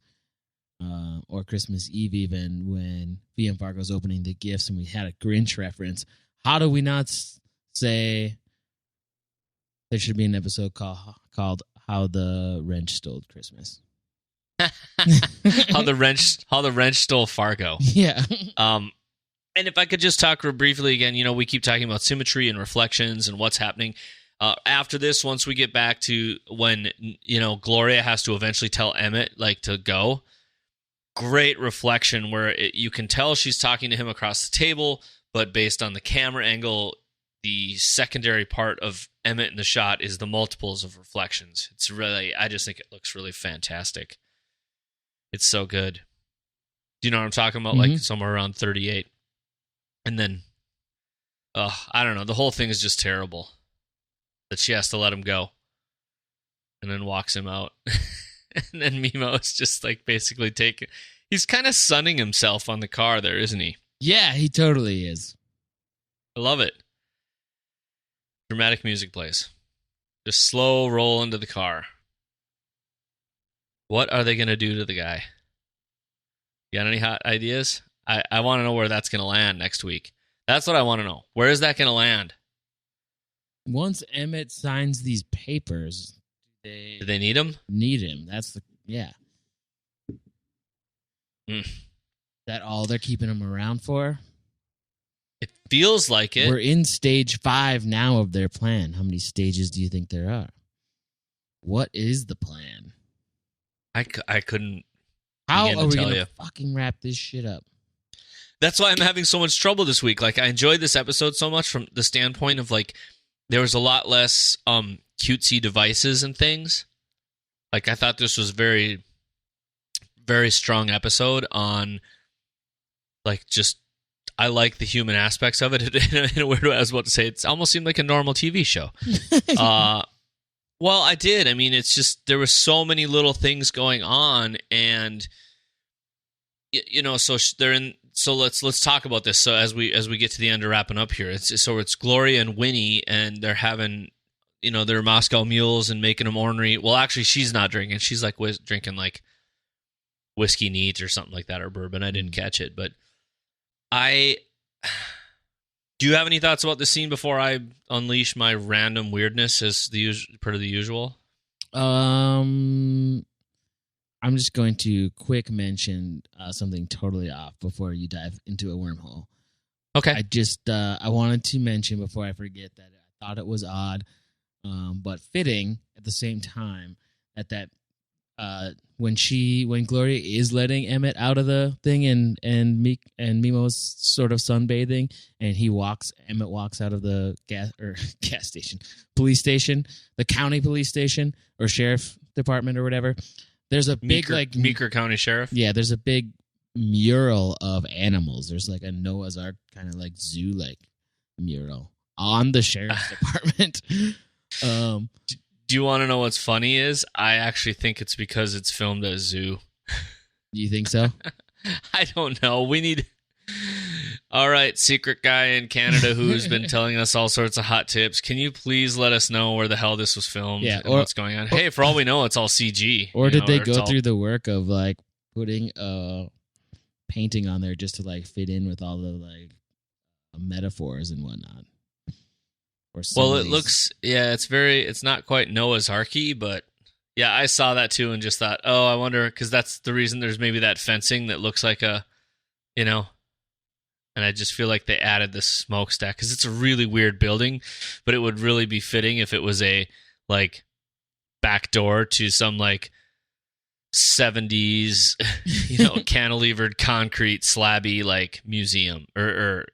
or Christmas Eve even, when VM Fargo's opening the gifts and we had a Grinch reference, how do we not say there should be an episode called How the Wrench Stole Christmas? How the wrench stole Fargo. Yeah. And if I could just talk briefly again, we keep talking about symmetry and reflections and what's happening. After this, once we get back to when, Gloria has to eventually tell Emmett, to go, great reflection where you can tell she's talking to him across the table, but based on the camera angle, the secondary part of Emmett in the shot is the multiples of reflections. It's really, I just think it looks really fantastic. It's so good. Do you know what I'm talking about? Like somewhere around 38. And then, I don't know. The whole thing is just terrible. That she has to let him go. And then walks him out. And then Mimo is just basically taking... He's kind of sunning himself on the car there, isn't he? Yeah, he totally is. I love it. Dramatic music plays. Just slow roll into the car. What are they going to do to the guy? You got any hot ideas? I want to know where that's going to land next week. That's what I want to know. Where is that going to land? Once Emmett signs these papers, do they need him? Need him. Yeah. That all they're keeping him around for? It feels like it. We're in stage 5 now of their plan. How many stages do you think there are? What is the plan? I couldn't. How are we going to fucking wrap this shit up? That's why I'm having so much trouble this week. I enjoyed this episode so much from the standpoint of there was a lot less cutesy devices and things. I thought this was very, very strong episode on I like the human aspects of it in a weird way. I was about to say it almost seemed like a normal TV show. Well, I did. I mean, it's just there were so many little things going on, and so they're in. So let's talk about this. So as we get to the end of wrapping up here, it's Gloria and Winnie, and they're having their Moscow mules and making them ornery. Well, actually, she's not drinking. She's drinking whiskey neat or something like that, or bourbon. I didn't catch it, but do you have any thoughts about the scene before I unleash my random weirdness as per the usual? I'm just going to quick mention something totally off before you dive into a wormhole. Okay. I wanted to mention before I forget that I thought it was odd, but fitting at the same time that when Gloria is letting Emmett out of the thing and Mimo's sort of sunbathing, and Emmett walks out of the gas station, police station, the county police station or sheriff department or whatever. There's a big Meeker County Sheriff. Yeah, there's a big mural of animals. There's a Noah's Ark kind of zoo mural on the sheriff's department. Do you want to know what's funny is I actually think it's because it's filmed at a zoo. You think so? I don't know. We need... All right, secret guy in Canada who's been telling us all sorts of hot tips. Can you please let us know where the hell this was filmed and what's going on? Hey, for all we know, it's all CG. Or did they go through the work of putting a painting on there just to fit in with all the metaphors and whatnot? or some Well, of it these. looks, it's not quite Noah's Arky, but yeah, I saw that too and just thought, oh, I wonder, because that's the reason there's maybe that fencing that looks like a, and I just feel like they added this smokestack because it's a really weird building, but it would really be fitting if it was a, like, back door to some, like, 70s, cantilevered concrete slabby, like, museum or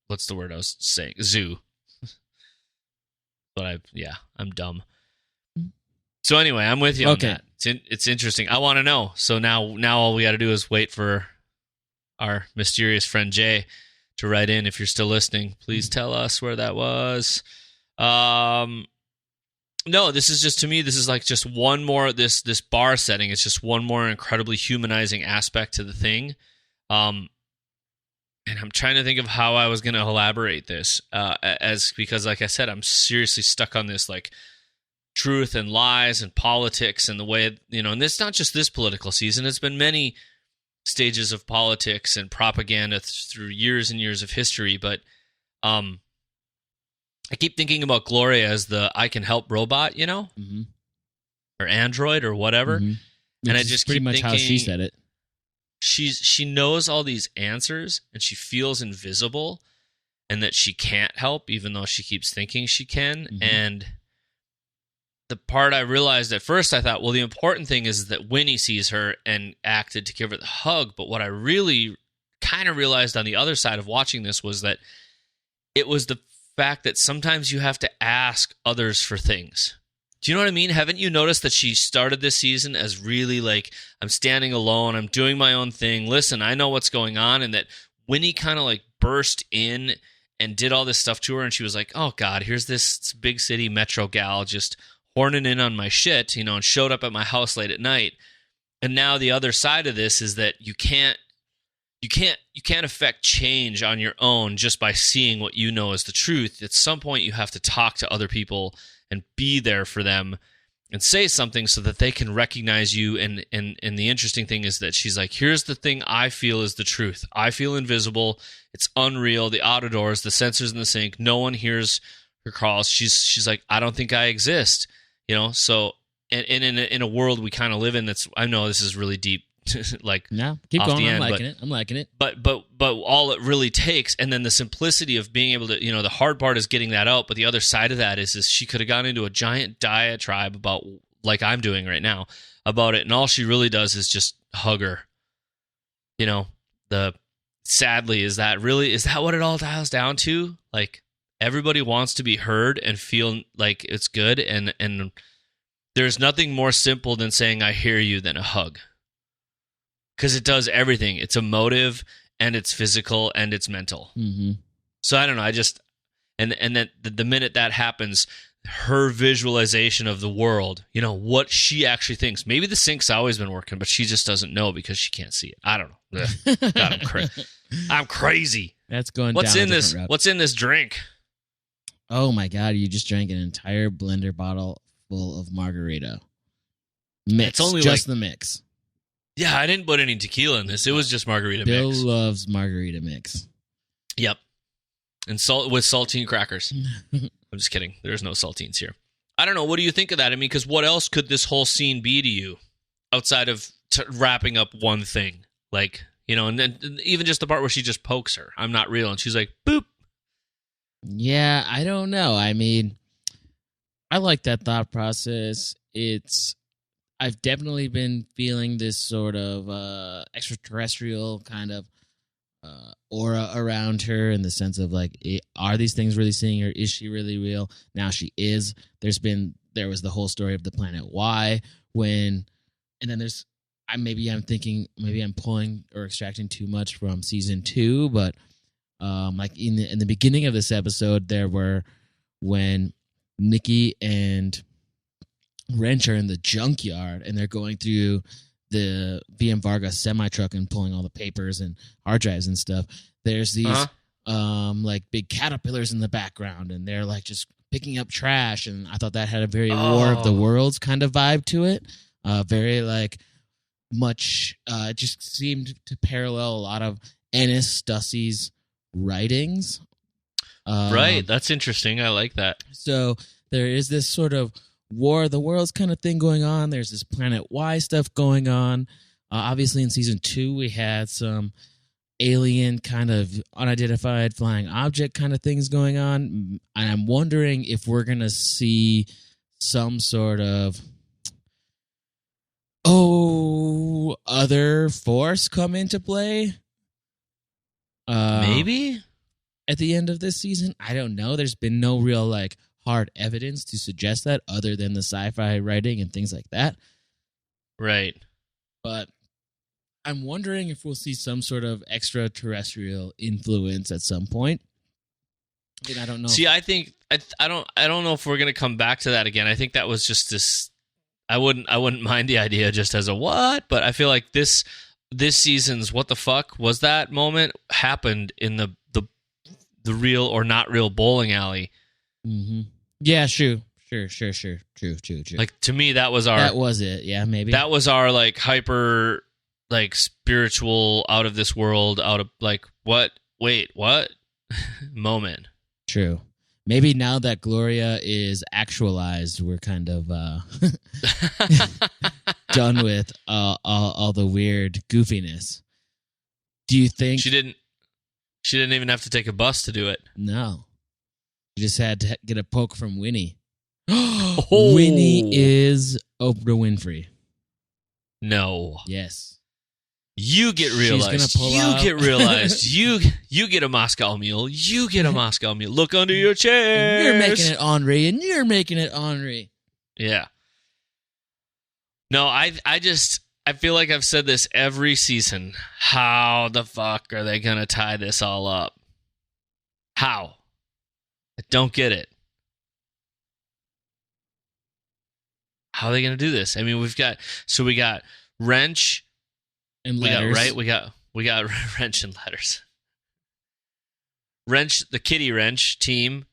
what's the word I was saying? Zoo. But I'm dumb. So anyway, I'm with you on that. It's interesting. I want to know. So now all we got to do is wait for our mysterious friend Jay to write in. If you're still listening, please tell us where that was. No, this is just, to me, this is like just one more, this bar setting. It's just one more incredibly humanizing aspect to the thing. And I'm trying to think of how I was going to elaborate this, because, like I said, I'm seriously stuck on this, like, truth and lies and politics and the way, and it's not just this political season. It's been many stages of politics and propaganda through years and years of history. But I keep thinking about Gloria as the I can help robot, Mm-hmm. or android or whatever. Mm-hmm. And I just pretty keep much thinking, how she said it. She knows all these answers and she feels invisible and that she can't help even though she keeps thinking she can. Mm-hmm. And the part I realized at first, I thought, well, the important thing is that Winnie sees her and acted to give her the hug. But what I really kind of realized on the other side of watching this was that it was the fact that sometimes you have to ask others for things. Do you know what I mean? Haven't you noticed that she started this season as really like, I'm standing alone, I'm doing my own thing, listen, I know what's going on, and that Winnie kind of like burst in and did all this stuff to her, and she was like, oh God, here's this big city metro gal just horning in on my shit, and showed up at my house late at night. And now the other side of this is that you can't affect change on your own just by seeing what you know is the truth. At some point you have to talk to other people and be there for them and say something so that they can recognize you. And the interesting thing is that she's like, here's the thing I feel is the truth. I feel invisible. It's unreal. The auto doors, the sensors in the sink, no one hears her calls. She's like, I don't think I exist. So, and in a world we kind of live in, that's, I know this is really deep, like, no, keep off going. the end, I'm liking it. But all it really takes, and then the simplicity of being able to, the hard part is getting that out. But the other side of that is she could have gone into a giant diatribe about, like I'm doing right now, about it, and all she really does is just hug her. Sadly, is that what it all dials down to? Like, everybody wants to be heard and feel like it's good, and there's nothing more simple than saying I hear you than a hug. Because it does everything. It's emotive, and it's physical, and it's mental. Mm-hmm. So I don't know. I just, and then the minute that happens, her visualization of the world, what she actually thinks. Maybe the sync's always been working, but she just doesn't know because she can't see it. I don't know. Ugh. God, I'm crazy. That's going What's down in this? route. What's in this drink? Oh my God! You just drank an entire blender bottle full of margarita. Mix. It's only just the mix. Yeah, I didn't put any tequila in this. It was just margarita Bill mix. loves margarita mix. Yep. And salt with saltine crackers. I'm just kidding. There's no saltines here. I don't know. What do you think of that? I mean, because what else could this whole scene be to you outside of wrapping up one thing? Like, and then even just the part where she just pokes her. I'm not real. And she's like, boop. Yeah, I don't know. I mean, I like that thought process. I've definitely been feeling this sort of extraterrestrial kind of aura around her, in the sense of like, are these things really seeing her? Is she really real? Now she is. There was the whole story of the planet Y and then maybe I'm pulling or extracting too much from season 2, but like in the beginning of this episode, when Nikki and Wrench are in the junkyard and they're going through the VM Vargas semi truck and pulling all the papers and hard drives and stuff. There's these like big caterpillars in the background, and they're like just picking up trash. And I thought that had a very War of the Worlds kind of vibe to it. Very like much. It just seemed to parallel a lot of Ennis Stussy's writings. Right. That's interesting. I like that. So there is this sort of War of the Worlds kind of thing going on. There's this Planet Y stuff going on. Obviously, in season 2, we had some alien kind of unidentified flying object kind of things going on. And I'm wondering if we're going to see some sort of other force come into play. Maybe at the end of this season. I don't know. There's been no real hard evidence to suggest that other than the sci-fi writing and things like that. Right. But I'm wondering if we'll see some sort of extraterrestrial influence at some point. I mean, I don't know. See, I think I don't know if we're going to come back to that again. I think that was just this. I wouldn't mind the idea just as a what, but I feel like this season's what the fuck was that moment happened in the real or not real bowling alley. Mm-hmm. Yeah, true. Like, to me, that was it. Yeah, maybe that was our hyper spiritual out of this world what moment. True. Maybe now that Gloria is actualized, we're kind of done with all the weird goofiness. Do you think she didn't even have to take a bus to do it? No. She just had to get a poke from Winnie. Winnie is Oprah Winfrey. No. Yes. You get realized. Get realized. You get a Moscow Mule. You get a Moscow Mule. Look under your chair. You're making it Henri, and you're making it Henri. Yeah. No, I feel like I've said this every season. How the fuck are they gonna tie this all up? How? I don't get it. How are they gonna do this? I mean, we got Wrench. And letters. We got Wrench and letters. Wrench, the Kitty Wrench team,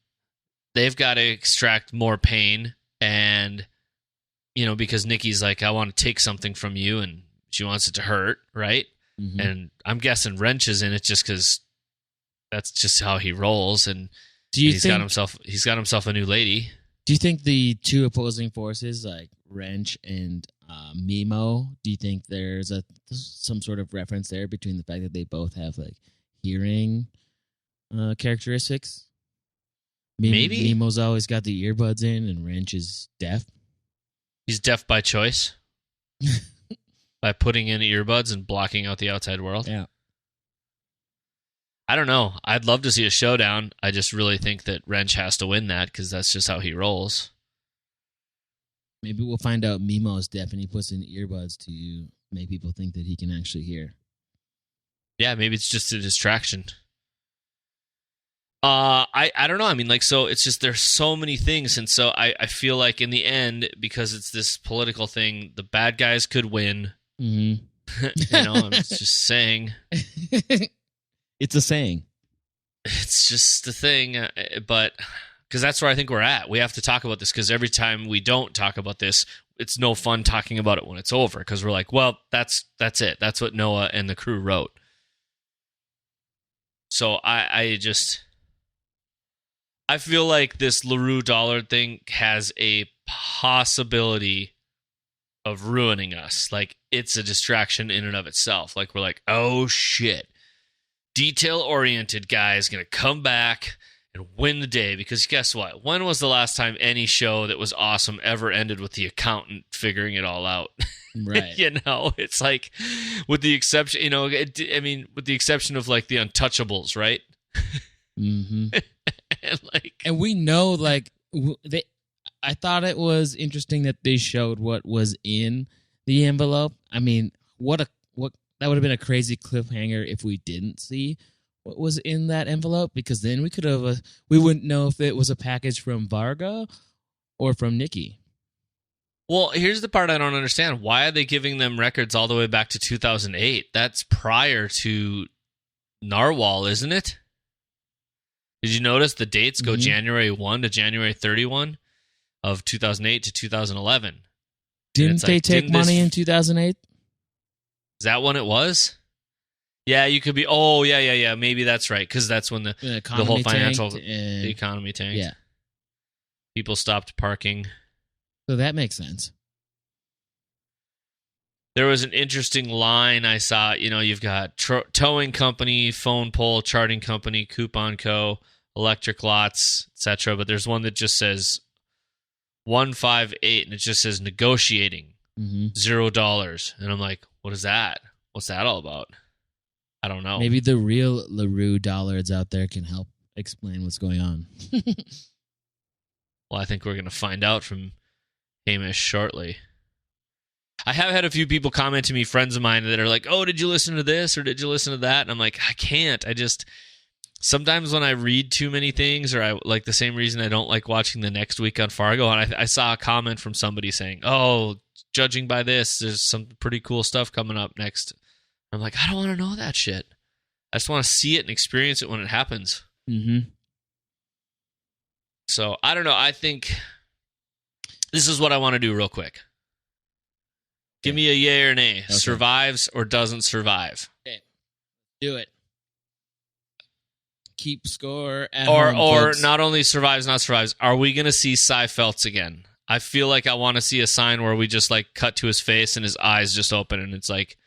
they've got to extract more pain, and because Nikki's like, I want to take something from you, and she wants it to hurt, right? Mm-hmm. And I'm guessing Wrench is in it just because that's just how he rolls, and he's got himself a new lady. Do you think the two opposing forces, like Wrench and Mimo, do you think there's some sort of reference there between the fact that they both have hearing characteristics? Maybe Mimo's always got the earbuds in, and Wrench is deaf. He's deaf by choice, by putting in earbuds and blocking out the outside world. Yeah. I don't know. I'd love to see a showdown. I just really think that Wrench has to win that because that's just how he rolls. Maybe we'll find out Mimo's deaf and he puts in earbuds to make people think that he can actually hear. Yeah, maybe it's just a distraction. I don't know. I mean, so it's just there's so many things, and so I feel like in the end, because it's this political thing, the bad guys could win. Mm-hmm. I'm just saying. It's a saying. It's just the thing, but because that's where I think we're at. We have to talk about this because every time we don't talk about this, it's no fun talking about it when it's over because we're like, well, that's it. That's what Noah and the crew wrote. So I feel like this LaRue Dollard thing has a possibility of ruining us. It's a distraction in and of itself. We're like, oh shit. Detail-oriented guy is going to come back and win the day because guess what? When was the last time any show that was awesome ever ended with the accountant figuring it all out? Right. It's with the exception, with the exception of the Untouchables, right? Mm-hmm. and we know, I thought it was interesting that they showed what was in the envelope. I mean, that would have been a crazy cliffhanger if we didn't see what was in that envelope, because then we wouldn't know if it was a package from Fargo or from Nikki. Well, here's the part I don't understand. Why are they giving them records all the way back to 2008? That's prior to Narwhal, isn't it? Did you notice the dates go January 1 to January 31 of 2008 to 2011? Didn't they take money in 2008? Is that when it was? Yeah, you could be. Oh, yeah. Maybe that's right, because that's when the whole financial the economy tanked. Yeah, people stopped parking. so that makes sense. There was an interesting line I saw. You've got towing company, phone pole, charting company, coupon co, electric lots, etc. But there's one that just says 158, and it just says negotiating $0. And I'm like, what is that? What's that all about? I don't know. Maybe the real LaRue dollards out there can help explain what's going on. Well, I think we're going to find out from Hamish shortly. I have had a few people comment to me, friends of mine, that are like, oh, did you listen to this or did you listen to that? And I'm like, I can't. Sometimes when I read too many things, or I like the same reason I don't like watching the next week on Fargo, and I saw a comment from somebody saying, oh, judging by this, there's some pretty cool stuff coming up next. I'm like, I don't want to know that shit. I just want to see it and experience it when it happens. Mm-hmm. So, I don't know. I think this is what I want to do real quick. Give me a yay or nay. Okay. Survives or doesn't survive. Okay. Do it. Keep score at home, or folks. Not only survives, not survives. Are we going to see Cy Feltz again? I feel like I want to see a sign where we just like cut to his face and his eyes just open, and it's like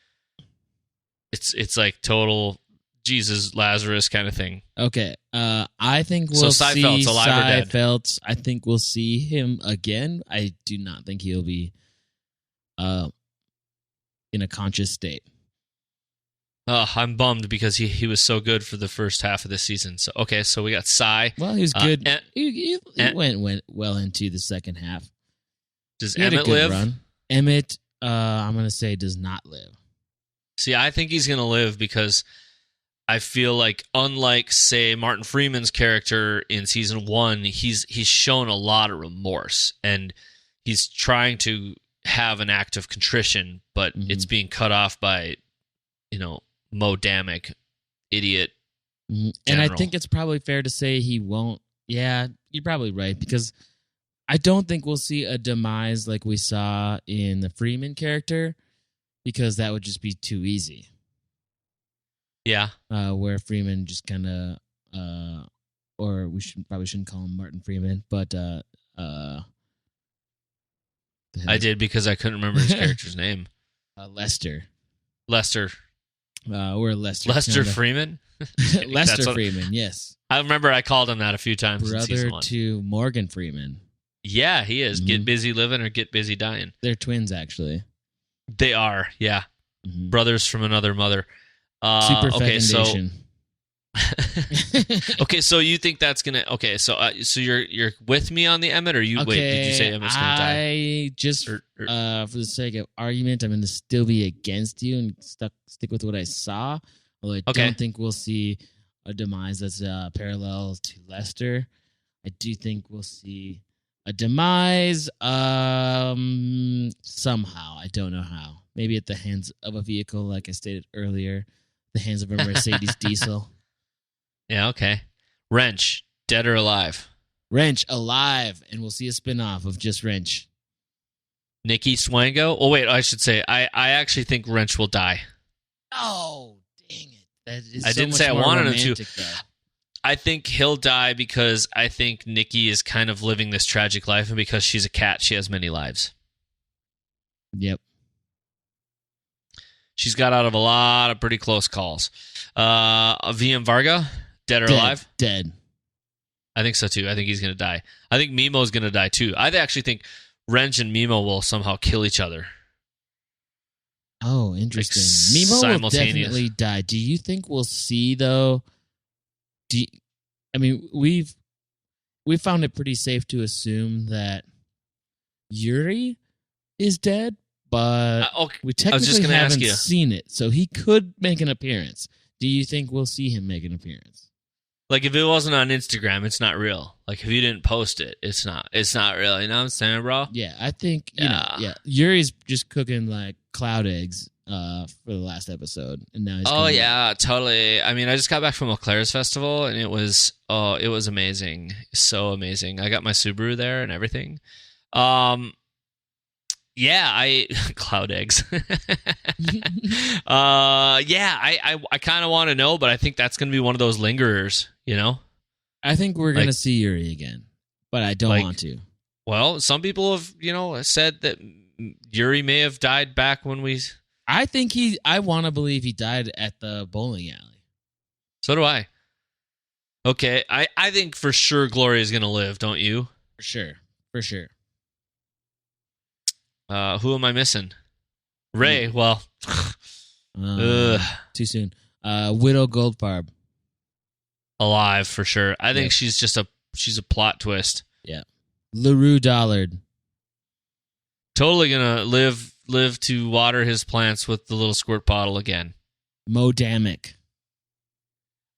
it's like total Jesus Lazarus kind of thing. Okay. I think we'll see Feltz, alive or dead? Feltz. I think we'll see him again. I do not think he'll be in a conscious state. I'm bummed because he was so good for the first half of the season. So so we got Cy. Well, he was good. He went well into the second half. Does Emmett live? Run. Emmett, I'm going to say, does not live. See, I think he's going to live because I feel like, unlike, say, Martin Freeman's character in season 1, he's shown a lot of remorse, and he's trying to have an act of contrition, but it's being cut off by, Mo Damick, idiot. And I think it's probably fair to say he won't. Yeah, you're probably right, because I don't think we'll see a demise like we saw in the Freeman character, because that would just be too easy. Yeah. Where Freeman just kind of, or we probably shouldn't call him Martin Freeman, but I did, because I couldn't remember his character's name. Lester. We're Lester. Lester Freeman? Lester Freeman, yes. I remember I called him that a few times in season 1. Brother to Morgan Freeman. Yeah, he is. Get busy living or get busy dying. They're twins, actually. They are, yeah. Brothers from another mother. Super fecundation. Okay, so you think that's gonna? Okay, so you're with me on the Emmett, or you wait? Did you say Emmett's gonna die? I just, for the sake of argument, I'm gonna still be against you and stick with what I saw. Although I don't think we'll see a demise that's parallel to Lester. I do think we'll see a demise somehow. I don't know how. Maybe at the hands of a vehicle, like I stated earlier, the hands of a Mercedes diesel. Yeah, okay. Wrench, dead or alive? Wrench, alive, and we'll see a spinoff of just Wrench. Nikki Swango? Oh, wait, I should say, I actually think Wrench will die. Oh, dang it. That is I didn't say I wanted him to. Though. I think he'll die because I think Nikki is kind of living this tragic life, and because she's a cat, she has many lives. Yep. She's got out of a lot of pretty close calls. VM Varga, dead or alive? Dead. I think so, too. I think he's going to die. I think Mimo's going to die, too. I actually think Wrench and Mimo will somehow kill each other. Oh, interesting. Mimo will definitely die. Do you think we'll see, though? We've found it pretty safe to assume that Yuri is dead, but we technically haven't seen it, so he could make an appearance. Do you think we'll see him make an appearance? Like, if it wasn't on Instagram, it's not real. Like, if you didn't post it, it's not real. You know what I'm saying, bro? Yeah, I think, Yuri's just cooking, like, cloud eggs for the last episode, and now he's yeah, totally. I mean, I just got back from Eclairs Festival, and it was amazing. So amazing. I got my Subaru there and everything. Yeah, cloud eggs. I kind of want to know, but I think that's going to be one of those lingerers, you know? I think we're going to see Yuri again, but I don't want to. Well, some people have, said that Yuri may have died back when we... I want to believe he died at the bowling alley. So do I. Okay, I think for sure Gloria is going to live, don't you? For sure. Who am I missing? Ray, well... too soon. Widow Goldfarb. Alive, for sure. I think she's a plot twist. Yeah. LaRue Dollard. Totally going to live to water his plants with the little squirt bottle again. Mo Damick.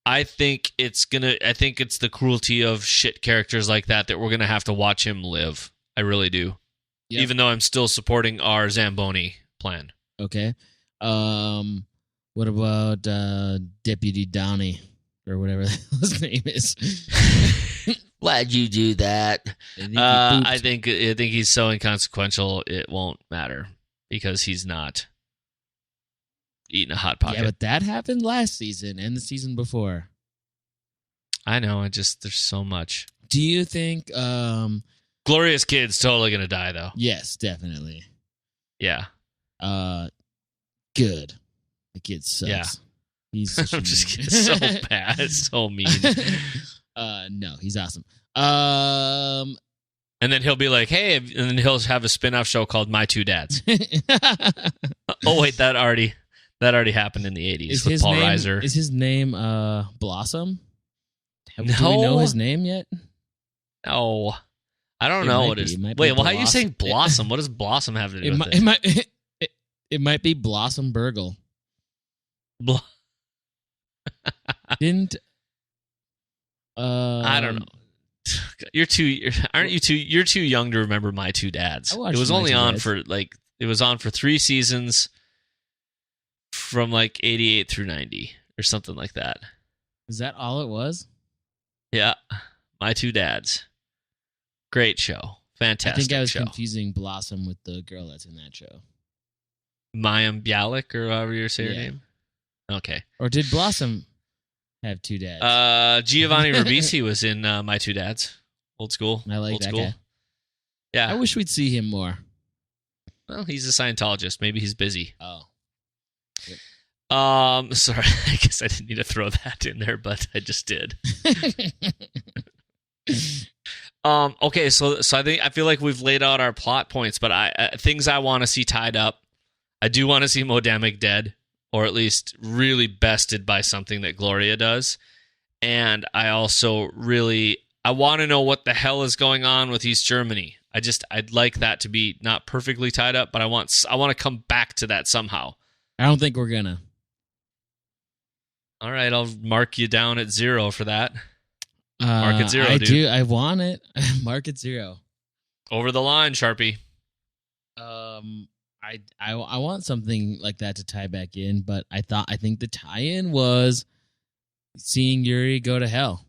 I think it's the cruelty of shit characters like that we're going to have to watch him live. I really do. Yep. Even though I'm still supporting our Zamboni plan. Okay. What about Deputy Downey or whatever his name is? Why'd you do that? I think he's so inconsequential it won't matter because he's not eating a Hot Pocket. Yeah, but that happened last season and the season before. I know. There's so much. Do you think Gloria's kid's totally gonna die though? Yes, definitely. Yeah. Good. The kid sucks. Yeah. He's such I'm just kidding. So bad. It's so mean. No, he's awesome. And then he'll be like, hey, and then he'll have a spin-off show called My Two Dads. Oh wait, that already happened in the 80s with Paul Reiser. Is his name Blossom? No. Do we know his name yet? No. I don't know what it is. Wait, well, how are you saying Blossom? What does Blossom have to do with it? It might be Blossom Burgle. Didn't I don't know. You're too young to remember My Two Dads. It was only on for it was on for 3 seasons from 88 through 90 or something like that. Is that all it was? Yeah. My Two Dads. Great show. Fantastic. I think I was confusing Blossom with the girl that's in that show. Mayim Bialik, or however you say her name. Okay. Or did Blossom have 2 dads? Giovanni Ribisi was in My Two Dads. Old school. I like Old that school. guy. Yeah. I wish we'd see him more. Well, he's a Scientologist. Maybe he's busy. Oh. Yep. Sorry. I guess I didn't need to throw that in there, but I just did. Okay, so I feel like we've laid out our plot points, but things I want to see tied up. I do want to see Mo Damick dead, or at least really bested by something that Gloria does. And I also I want to know what the hell is going on with East Germany. I'd like that to be not perfectly tied up, but I want to come back to that somehow. I don't think we're gonna. All right, I'll mark you down at 0 for that. Mark at 0, I dude. do. I want it. Mark at 0. Over the line, Charpie. I want something like that to tie back in, but I think the tie-in was seeing Yuri go to hell.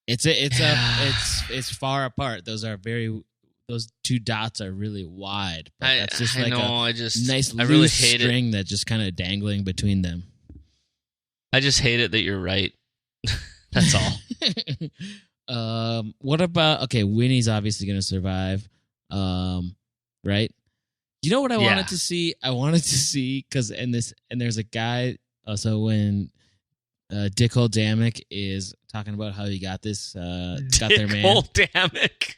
It's far apart. Those 2 dots are really wide. But that's just a nice loose string that's just kind of dangling between them. I just hate it that you're right. That's all. What about Winnie's obviously going to survive. Right? You know what I wanted to see? I wanted to see and there's a guy. So when Dickhole Damick is talking about how he got this, got their man. Dickhole Damick.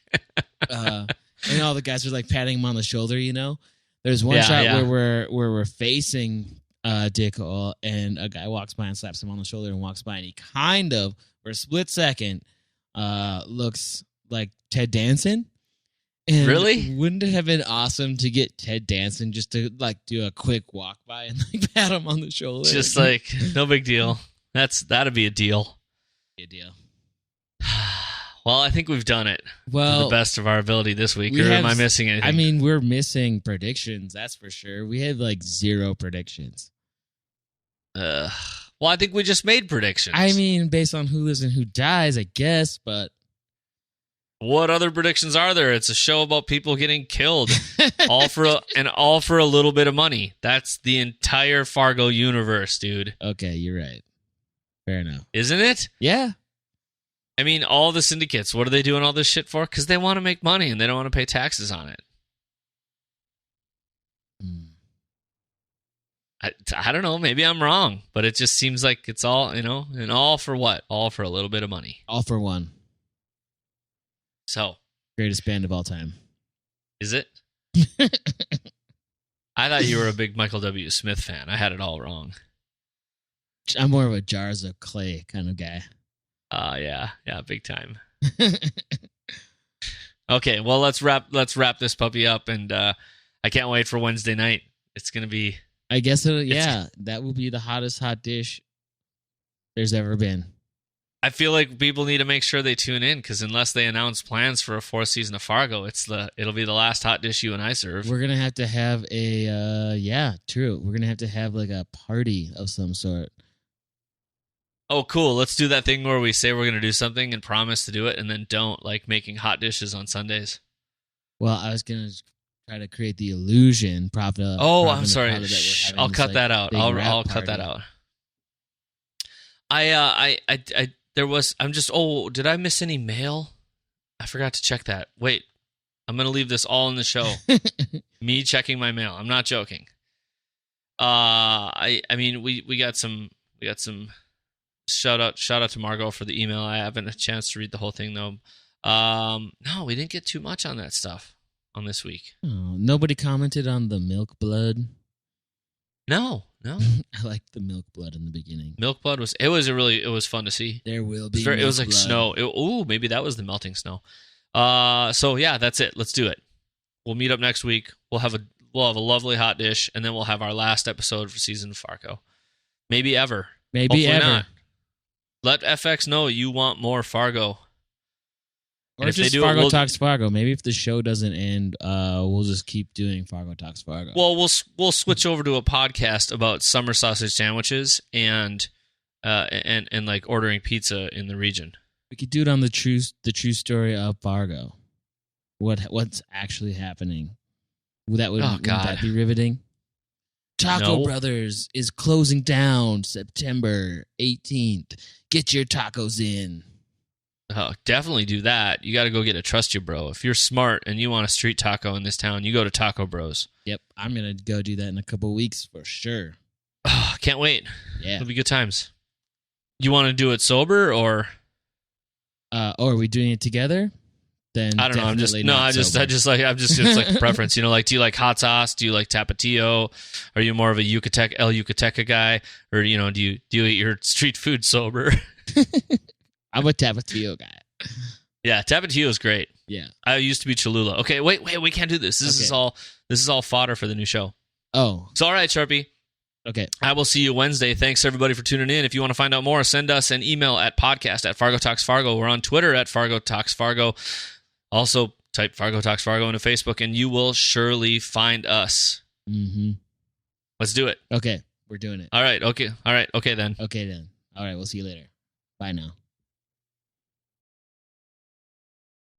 And all the guys are patting him on the shoulder. There's one shot where we're facing Dickhole, and a guy walks by and slaps him on the shoulder and walks by, and he kind of for a split second looks like Ted Danson. And really? Wouldn't it have been awesome to get Ted Danson just to do a quick walk by and pat him on the shoulder? Just no big deal. That'd be a deal. Be a deal. Well, I think we've done it to the best of our ability this week. Or am I missing anything? I mean, we're missing predictions, that's for sure. We had 0 predictions. Well, I think we just made predictions. I mean, based on who lives and who dies, I guess, but What other predictions are there? It's a show about people getting killed, all for a little bit of money. That's the entire Fargo universe, dude. Okay, you're right. Fair enough. Isn't it? Yeah. I mean, all the syndicates, what are they doing all this shit for? Because they want to make money and they don't want to pay taxes on it. I don't know. Maybe I'm wrong, but it just seems like it's all, and all for what? All for a little bit of money. All for one. So. Greatest band of all time. Is it? I thought you were a big Michael W. Smith fan. I had it all wrong. I'm more of a Jars of Clay kind of guy. Yeah, big time. Okay, well let's wrap this puppy up, and I can't wait for Wednesday night. It's gonna be. I guess that will be the hottest hot dish there's ever been. I feel like people need to make sure they tune in, because unless they announce plans for a 4th season of Fargo, it'll be the last hot dish you and I serve. We're gonna have to have true. We're gonna have to have like a party of some sort. Oh, cool. Let's do that thing where we say we're going to do something and promise to do it and then don't, like making hot dishes on Sundays. Well, I was going to try to create the illusion. I'm sorry. I'll cut that out. I'll cut that out. Did I miss any mail? I forgot to check that. Wait, I'm going to leave this all in the show. Me checking my mail. I'm not joking. I mean, we got some shout out to Margot for the email. I haven't had a chance to read the whole thing though. No, we didn't get too much on that stuff on this week. Oh, nobody commented on the milk blood. No. I liked the milk blood in the beginning. Milk blood was fun to see. There will be. It was like blood. Snow. Maybe that was the melting snow. So yeah, that's it. Let's do it. We'll meet up next week. We'll have a lovely hot dish, and then we'll have our last episode for season of Fargo. Maybe ever. Hopefully ever. Not. Let FX know you want more Fargo. Or if just Fargo Talks Fargo. Maybe if the show doesn't end, we'll just keep doing Fargo Talks Fargo. Well, we'll switch over to a podcast about summer sausage sandwiches and like ordering pizza in the region. We could do it on the true story of Fargo. What's actually happening? Wouldn't that be riveting? Taco Brothers is closing down September 18th. Get your tacos in. Oh, definitely do that. You got to go get a Trust You Bro. If you're smart and you want a street taco in this town, you go to Taco Bros. Yep, I'm going to go do that in a couple of weeks for sure. Oh, can't wait. Yeah. It'll be good times. You want to do it sober or are we doing it together? Then I don't know. It's like preference. Like, do you like hot sauce? Do you like Tapatio? Are you more of a Yucateca guy, or do you eat your street food sober? I'm a Tapatio guy. Yeah, Tapatio is great. Yeah, I used to be Cholula. Okay, wait, we can't do this. This is all fodder for the new show. Oh, it's all right, Charpie. Okay. I will see you Wednesday. Thanks, everybody, for tuning in. If you want to find out more, send us an email at podcast@Fargo Talks Fargo. We're on Twitter at Fargo Talks Fargo. Also, type Fargo Talks Fargo into Facebook, and you will surely find us. Mm-hmm. Let's do it. Okay, we're doing it. All right, okay. All right, okay then. Okay then. All right, we'll see you later. Bye now.